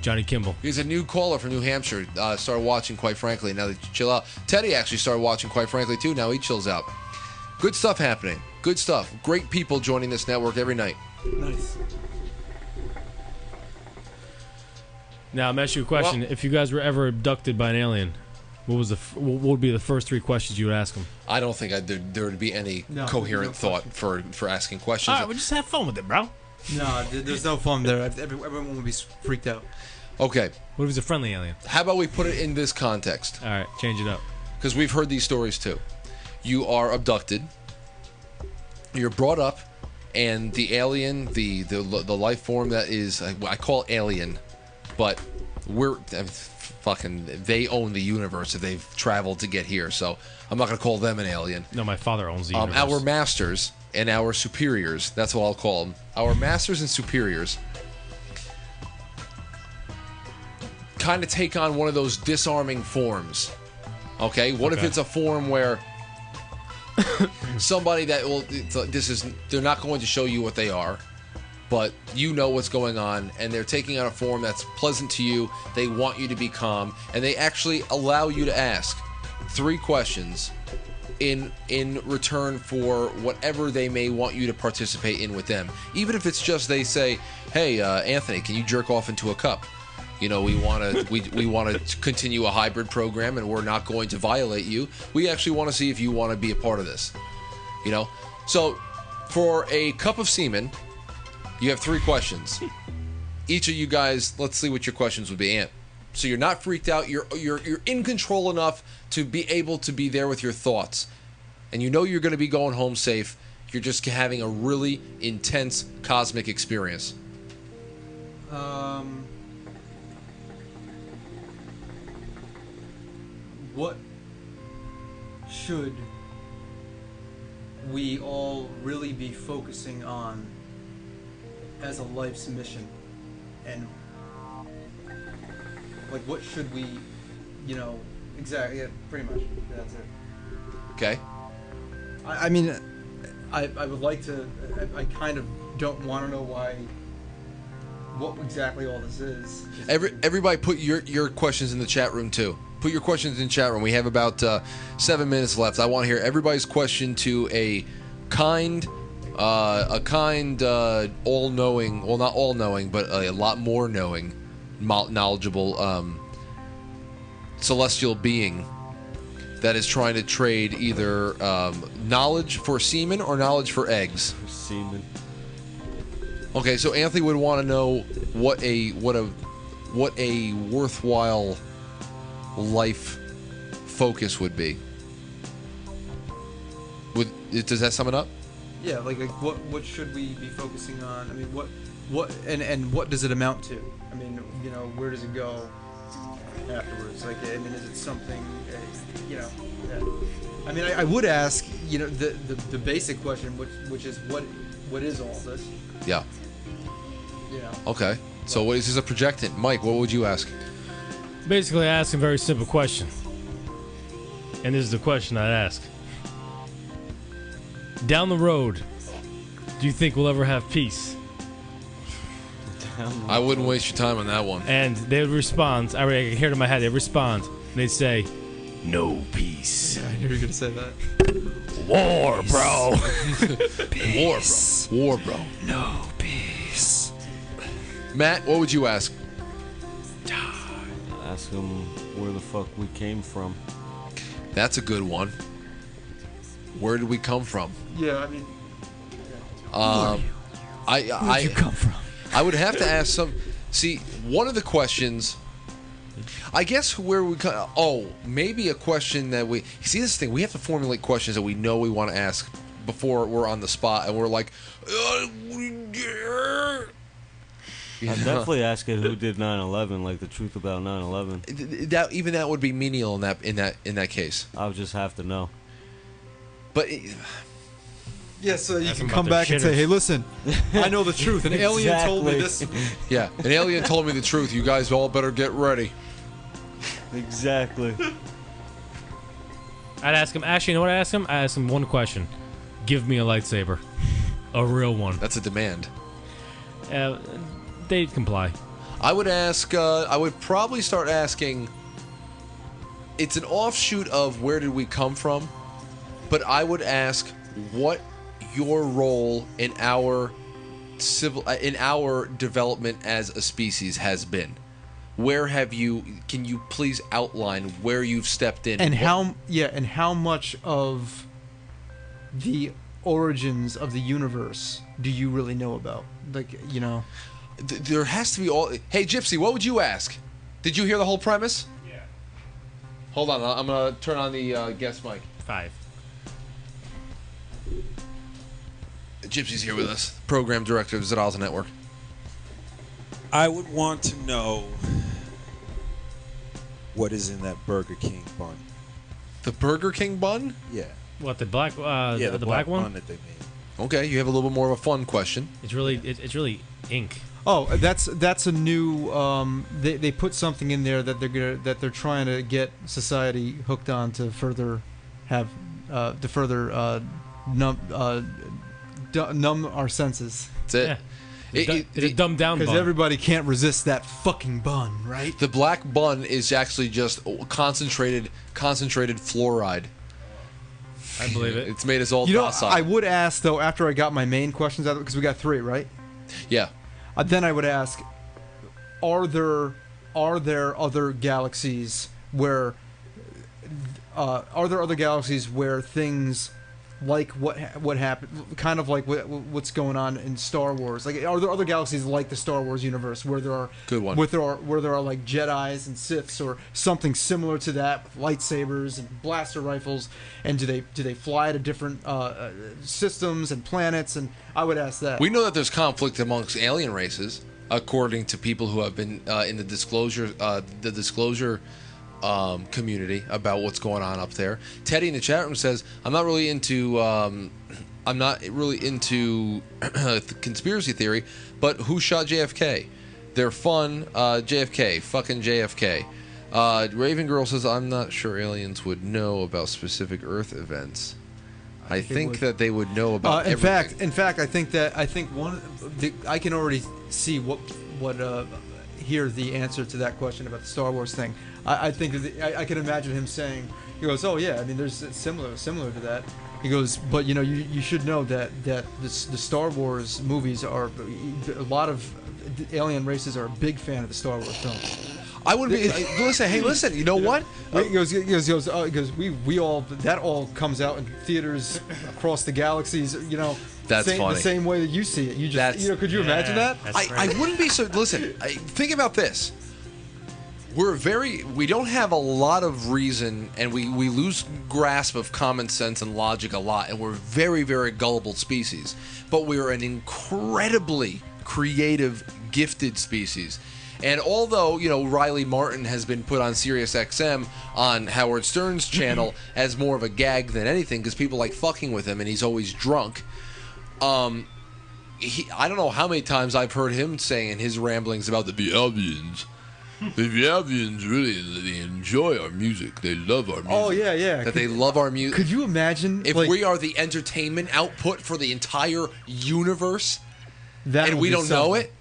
[SPEAKER 2] Johnny Kimball.
[SPEAKER 1] He's a new caller from New Hampshire. Started watching, quite frankly. Now they chill out. Teddy actually started watching, quite frankly, too. Now he chills out. Good stuff happening. Good stuff. Great people joining this network every night.
[SPEAKER 3] Nice.
[SPEAKER 2] Now, I'm asking you a question. If you guys were ever abducted by an alien, what would be the first 3 questions you would ask them?
[SPEAKER 1] I don't think there would be any coherent thought for asking questions.
[SPEAKER 2] All right, we'll just have fun with it, bro.
[SPEAKER 3] No, there's no fun there. Everyone would be freaked out.
[SPEAKER 1] Okay.
[SPEAKER 2] What if it's a friendly alien?
[SPEAKER 1] How about we put it in this context?
[SPEAKER 2] All right, change it up.
[SPEAKER 1] Because we've heard these stories too. You are abducted. You're brought up, and the alien, the life form that is, I call alien, but they own the universe if they've traveled to get here. So I'm not going to call them an alien.
[SPEAKER 2] No, my father owns the universe.
[SPEAKER 1] Our masters and our superiors, that's what I'll call them. Our masters and superiors kind of take on one of those disarming forms. Okay? What if it's a form where somebody that they're not going to show you what they are, but you know what's going on, and they're taking on a form that's pleasant to you. They want you to be calm, and they actually allow you to ask 3 questions in return for whatever they may want you to participate in with them. Even if it's just they say, "Hey, Anthony, can you jerk off into a cup? You know, we want to continue a hybrid program, and we're not going to violate you. We actually want to see if you want to be a part of this." You know, so for a cup of semen, you have 3 questions. Each of you guys, let's see what your questions would be, Ant. So you're not freaked out. You're in control enough to be able to be there with your thoughts, and you know you're going to be going home safe. You're just having a really intense cosmic experience.
[SPEAKER 3] What should we all really be focusing on as a life's mission? And like, what should we, exactly, yeah, pretty much, that's it.
[SPEAKER 1] Okay.
[SPEAKER 3] I mean, I would like to, I kind of don't want to know what exactly all this is.
[SPEAKER 1] Everybody put your questions in the chat room too. Put your questions in the chat room. We have about 7 minutes left. I want to hear everybody's question to a kind, all-knowing, well, not all-knowing, but a lot more knowing, knowledgeable celestial being that is trying to trade either knowledge for semen or knowledge for eggs.
[SPEAKER 14] Semen.
[SPEAKER 1] Okay, so Anthony would want to know what a worthwhile life focus would be. Does that sum it up?
[SPEAKER 3] Yeah, like what should we be focusing on? I mean, what and what does it amount to? I mean, where does it go afterwards? Like, I mean, is it something, Yeah. I mean, I would ask, the basic question, which is what is all this?
[SPEAKER 1] Yeah.
[SPEAKER 3] Yeah.
[SPEAKER 1] Okay. So what is this a projectant? Mike, what would you ask?
[SPEAKER 2] Basically, I ask a very simple question. And this is the question I'd ask. Down the road, do you think we'll ever have peace?
[SPEAKER 1] I wouldn't waste your time on that one.
[SPEAKER 2] And they would respond. I can hear it in my head. They respond. And they'd say, no peace.
[SPEAKER 3] Yeah, I knew you were going to say that.
[SPEAKER 2] War, bro.
[SPEAKER 1] War, bro.
[SPEAKER 3] No peace.
[SPEAKER 1] Matt, what would you ask?
[SPEAKER 14] Ask him where the fuck we came from.
[SPEAKER 1] That's a good one. Where did we come from?
[SPEAKER 3] Yeah, I mean,
[SPEAKER 1] Where'd
[SPEAKER 3] you come from?
[SPEAKER 1] I would have to ask some. See, one of the questions. I guess where we come. Oh, maybe a question that we see. This thing we have to formulate questions that we know we want to ask before we're on the spot, and we're like.
[SPEAKER 14] I'd definitely ask it who did 9/11, like the truth about 9/11.
[SPEAKER 1] That would be menial in that case.
[SPEAKER 14] I would just have to know.
[SPEAKER 1] But
[SPEAKER 3] Yeah, so you
[SPEAKER 2] Ask
[SPEAKER 3] can
[SPEAKER 2] him
[SPEAKER 3] come
[SPEAKER 2] about
[SPEAKER 3] back
[SPEAKER 2] their
[SPEAKER 3] and say,
[SPEAKER 2] shitters.
[SPEAKER 3] "Hey, listen, I know the truth. An alien told me this."
[SPEAKER 1] yeah, an alien told me the truth. You guys all better get ready.
[SPEAKER 14] Exactly.
[SPEAKER 2] I'd ask him. Actually, you know what I ask him? I ask him one question. Give me a lightsaber, a real one.
[SPEAKER 1] That's a demand.
[SPEAKER 2] They'd comply.
[SPEAKER 1] I would ask. I would probably start asking. It's an offshoot of where did we come from, but I would ask what your role in our development as a species has been. Where have you? Can you please outline where you've stepped in?
[SPEAKER 3] And how much of the origins of the universe do you really know about? Like, you know,
[SPEAKER 1] there has to be all. Hey, Gypsy, what would you ask? Did you hear the whole premise?
[SPEAKER 2] Yeah.
[SPEAKER 1] Hold on, I'm gonna turn on the guest mic.
[SPEAKER 2] 5.
[SPEAKER 1] Gypsy's here with us, program director of Zadalza Network.
[SPEAKER 15] I would want to know what is in that Burger King bun.
[SPEAKER 1] The Burger King bun?
[SPEAKER 15] Yeah.
[SPEAKER 2] What, the black?
[SPEAKER 15] Yeah,
[SPEAKER 2] the black one
[SPEAKER 15] bun that they made.
[SPEAKER 1] Okay, you have a little bit more of a fun question.
[SPEAKER 2] It's really ink.
[SPEAKER 3] oh, that's a new. They put something in there that they're trying to get society hooked on to further have numb our senses.
[SPEAKER 1] That's it.
[SPEAKER 2] Yeah. It's a dumbed down
[SPEAKER 3] because
[SPEAKER 2] bun.
[SPEAKER 3] everybody can't resist that fucking bun, right?
[SPEAKER 1] The black bun is actually just concentrated fluoride.
[SPEAKER 2] I believe it.
[SPEAKER 1] It's made us all
[SPEAKER 3] You know,
[SPEAKER 1] docile.
[SPEAKER 3] I would ask though after I got my main questions out because we got 3, right?
[SPEAKER 1] Yeah.
[SPEAKER 3] Then I would ask, are there other galaxies where things like what happened, kind of like what's going on in Star Wars? Like, are there other galaxies like the Star Wars universe where there are
[SPEAKER 1] good one,
[SPEAKER 3] where there are like Jedis and Siths or something similar to that, with lightsabers and blaster rifles? And do they fly to different systems and planets? And I would ask that.
[SPEAKER 1] We know that there's conflict amongst alien races, according to people who have been in the disclosure community about what's going on up there. Teddy in the chat room says, I'm not really into conspiracy theory, but who shot JFK? They're fun. JFK, fucking JFK. Raven Girl says, I'm not sure aliens would know about specific Earth events. I think that they would know about everything.
[SPEAKER 3] In fact, I think I can already see hear the answer to that question about the Star Wars thing. I think I can imagine him saying, he goes, oh yeah, I mean there's similar to that. He goes, but you know you should know that the Star Wars movies are, a lot of alien races are a big fan of the Star Wars films.
[SPEAKER 1] I would be listen. Hey, listen. You know what?
[SPEAKER 3] He goes. We all that all comes out in theaters across the galaxies. You know,
[SPEAKER 1] that's funny.
[SPEAKER 3] The same way that you see it. You just, could you imagine that?
[SPEAKER 1] I wouldn't be so. Listen, think about this. We don't have a lot of reason, and we lose grasp of common sense and logic a lot, and we're very, very gullible species. But we're an incredibly creative, gifted species. And although, you know, Riley Martin has been put on Sirius XM on Howard Stern's channel as more of a gag than anything, because people like fucking with him and he's always drunk, I don't know how many times I've heard him saying in his ramblings about the Viavians. The Viavians they enjoy our music. They love our music.
[SPEAKER 3] Oh, yeah.
[SPEAKER 1] That they love our music.
[SPEAKER 3] Could you imagine
[SPEAKER 1] if we are the entertainment output for the entire universe and we don't know it?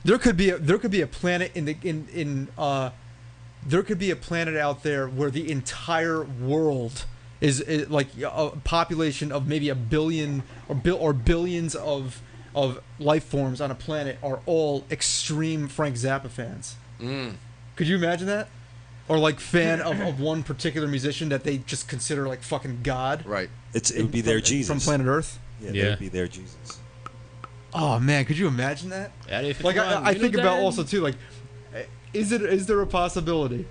[SPEAKER 3] There could be a planet there could be a planet out there where the entire world is like a population of maybe a billion or billions of of life forms on a planet are all extreme Frank Zappa fans. Could you imagine that? Or like fan of one particular musician that they just consider like fucking God.
[SPEAKER 1] Right.
[SPEAKER 15] It would be their Jesus
[SPEAKER 3] from planet Earth.
[SPEAKER 15] Yeah, it would be their Jesus.
[SPEAKER 3] Oh man, could you imagine that?
[SPEAKER 2] Area
[SPEAKER 3] Like
[SPEAKER 2] 51,
[SPEAKER 3] I
[SPEAKER 2] you
[SPEAKER 3] think
[SPEAKER 2] know
[SPEAKER 3] about
[SPEAKER 2] that?
[SPEAKER 3] also too, like, is there a possibility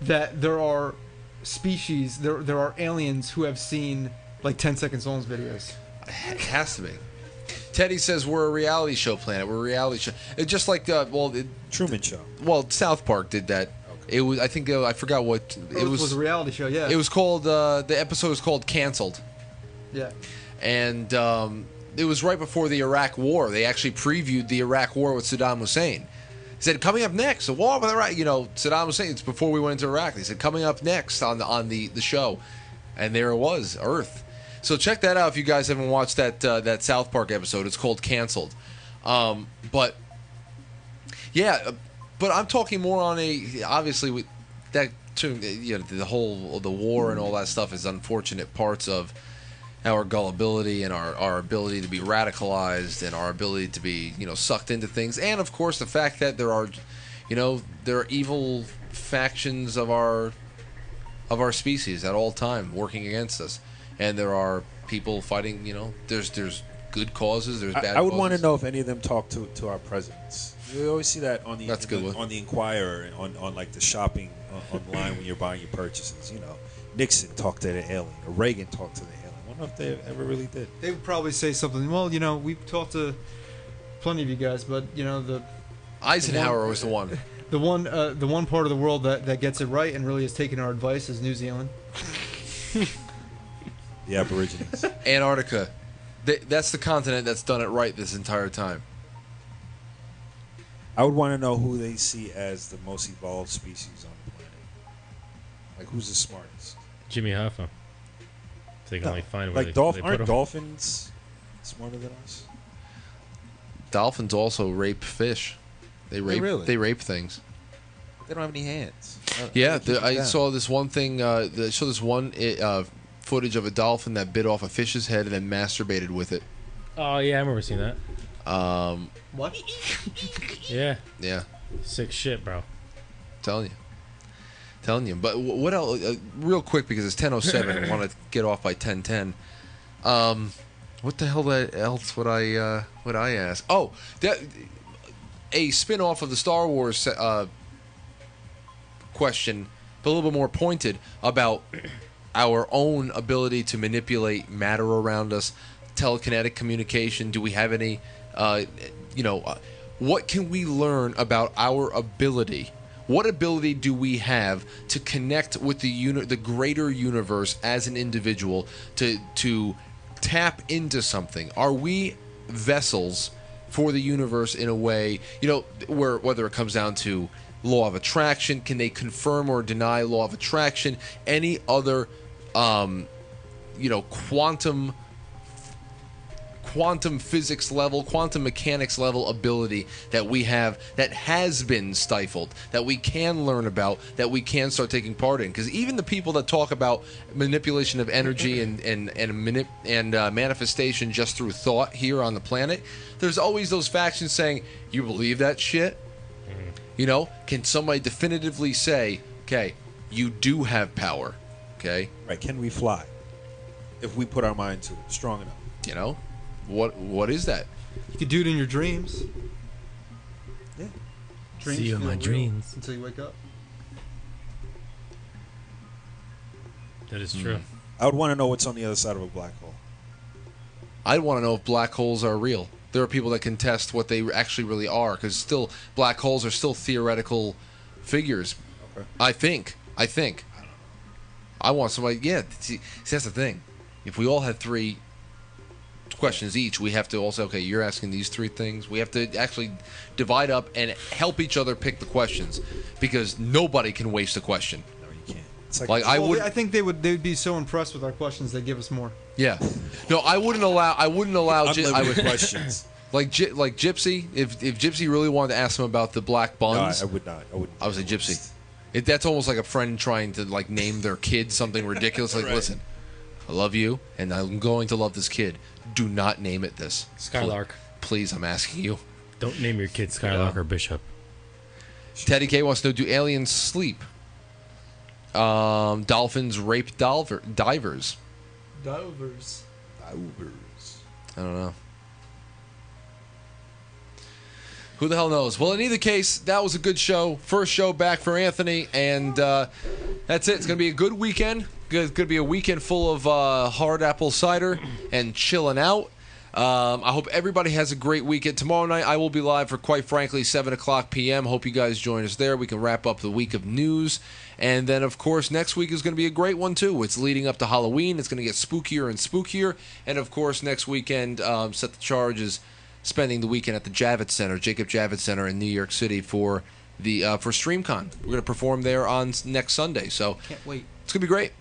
[SPEAKER 3] that there are species, there are aliens who have seen like 10-second songs videos?
[SPEAKER 1] It has to be. Teddy says we're a reality show planet. We're a reality show. It's just like
[SPEAKER 15] Truman Show.
[SPEAKER 1] Well, South Park did that. Okay. It was I think I forgot what
[SPEAKER 3] It was a reality show. Yeah.
[SPEAKER 1] It was called the episode was called Canceled.
[SPEAKER 3] Yeah.
[SPEAKER 1] And it was right before the Iraq War. They actually previewed the Iraq War with Saddam Hussein. He said, coming up next, a war with Iraq. You know, Saddam Hussein, it's before we went into Iraq. They said, coming up next on the show. And there it was, Earth. So check that out if you guys haven't watched that South Park episode. It's called Canceled. But, yeah, but I'm talking more on obviously, the whole the war and all that stuff is unfortunate parts of our gullibility and our ability to be radicalized and our ability to be sucked into things, and of course the fact that there are evil factions of our species at all time working against us, and there are people fighting. There's good causes, there's bad.
[SPEAKER 15] I would
[SPEAKER 1] causes.
[SPEAKER 15] want to know if any of them talk to our presidents. You always see that on the on the Inquirer on like the shopping online when you're buying your purchases. Nixon talked to the alien, or Reagan talked to the alien. I wonder if they ever really did.
[SPEAKER 3] They would probably say something. Well, we've talked to plenty of you guys, but the
[SPEAKER 1] Eisenhower was the one.
[SPEAKER 3] The one part of the world that gets it right and really has taken our advice is New Zealand.
[SPEAKER 15] The Aborigines.
[SPEAKER 1] Antarctica. That's the continent that's done it right this entire time.
[SPEAKER 15] I would want to know who they see as the most evolved species on the planet. Like, who's the smartest?
[SPEAKER 2] Jimmy Hoffa. If they can only find where
[SPEAKER 15] like
[SPEAKER 2] they put
[SPEAKER 15] aren't
[SPEAKER 2] him.
[SPEAKER 15] dolphins smarter than us?
[SPEAKER 1] Dolphins also rape fish. They rape things.
[SPEAKER 15] They don't have any hands.
[SPEAKER 1] Yeah, I saw this one thing. They showed this one footage of a dolphin that bit off a fish's head and then masturbated with it.
[SPEAKER 2] Oh yeah, I remember seeing that.
[SPEAKER 3] What?
[SPEAKER 2] Yeah.
[SPEAKER 1] Yeah.
[SPEAKER 2] Sick shit, bro.
[SPEAKER 1] Telling you. But what else? Real quick, because it's 10:07. I want to get off by 10:10. What the hell else would I ask? Oh, a spin-off of the Star Wars question, but a little bit more pointed about our own ability to manipulate matter around us, telekinetic communication. Do we have any, what can we learn about our ability? What ability do we have to connect with the greater universe as an individual, to tap into something? Are we vessels for the universe in a way, whether it comes down to law of attraction, can they confirm or deny law of attraction, any other quantum physics level, quantum mechanics level ability that we have that has been stifled, that we can learn about, that we can start taking part in? Because even the people that talk about manipulation of energy and manifestation just through thought here on the planet, there's always those factions saying, you believe that shit? Can somebody definitively say, okay, you do have power? Okay.
[SPEAKER 15] Right. Can we fly if we put our mind to it strong enough?
[SPEAKER 1] What is that?
[SPEAKER 3] You could do it in your dreams.
[SPEAKER 15] Yeah.
[SPEAKER 3] Dreams
[SPEAKER 2] See you in
[SPEAKER 3] feel
[SPEAKER 2] my
[SPEAKER 3] real
[SPEAKER 2] dreams.
[SPEAKER 3] until you wake up.
[SPEAKER 2] That is true.
[SPEAKER 15] I would want to know what's on the other side of a black hole.
[SPEAKER 1] I'd want to know if black holes are real. There are people that can test what they actually really are, because still black holes are still theoretical figures.
[SPEAKER 15] Okay.
[SPEAKER 1] I think. I want somebody. Yeah. See, that's the thing. If we all had 3 questions each, we have to also, okay, you're asking these 3 things. We have to actually divide up and help each other pick the questions, because nobody can waste a question.
[SPEAKER 15] No, you can't. It's
[SPEAKER 3] I think they would be so impressed with our questions they'd give us more.
[SPEAKER 1] Yeah. No, I wouldn't allow
[SPEAKER 15] unlimited questions.
[SPEAKER 1] Like Gypsy, if Gypsy really wanted to ask him about the black buns,
[SPEAKER 15] No, I would not.
[SPEAKER 1] I would say Gypsy. That's almost like a friend trying to name their kid something ridiculous. Like,
[SPEAKER 15] Right.
[SPEAKER 1] Listen, I love you, and I'm going to love this kid. Do not name it this.
[SPEAKER 2] Skylark.
[SPEAKER 1] Please, I'm asking you.
[SPEAKER 2] Don't name your kid Skywalker Bishop.
[SPEAKER 1] Teddy K wants to know, do aliens sleep? Dolphins rape divers.
[SPEAKER 3] Divers.
[SPEAKER 1] I don't know. Who the hell knows? Well, in either case, that was a good show. First show back for Anthony, and that's it. It's going to be a good weekend. It's going to be a weekend full of hard apple cider and chilling out. I hope everybody has a great weekend. Tomorrow night, I will be live for, quite frankly, 7 o'clock p.m. Hope you guys join us there. We can wrap up the week of news. And then, of course, next week is going to be a great one, too. It's leading up to Halloween. It's going to get spookier and spookier. And, of course, next weekend, set the charge is spending the weekend at the Javits Center, Jacob Javits Center in New York City for the for StreamCon. We're going to perform there on next Sunday. So
[SPEAKER 3] can't wait.
[SPEAKER 1] It's going to be great.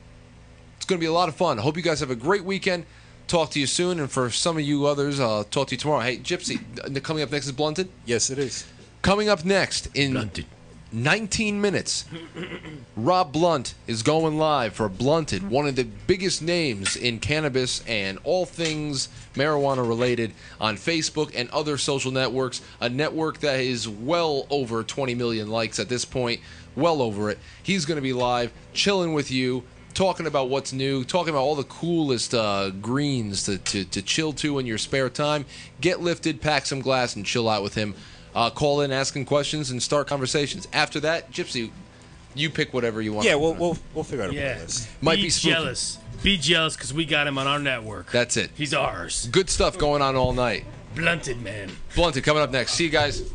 [SPEAKER 1] It's going to be a lot of fun. I hope you guys have a great weekend. Talk to you soon. And for some of you others, I'll talk to you tomorrow. Hey, Gypsy, coming up next is Blunted?
[SPEAKER 15] Yes, it is.
[SPEAKER 1] Coming up next in
[SPEAKER 2] Blunted.
[SPEAKER 1] 19 minutes, Rob Blunt is going live for Blunted, one of the biggest names in cannabis and all things marijuana related on Facebook and other social networks, a network that is well over 20 million likes at this point, well over it. He's going to be live, chilling with you, talking about what's new, talking about all the coolest greens to chill to in your spare time. Get lifted, pack some glass, and chill out with him. Call in, asking questions, and start conversations. After that, Gypsy, you pick whatever you want.
[SPEAKER 15] Yeah, we'll figure out a playlist.
[SPEAKER 1] Might be spooky.
[SPEAKER 2] jealous. Be jealous because we got him on our network.
[SPEAKER 1] That's it.
[SPEAKER 2] He's ours.
[SPEAKER 1] Good stuff going on all night.
[SPEAKER 2] Blunted, man.
[SPEAKER 1] Blunted coming up next. See you guys.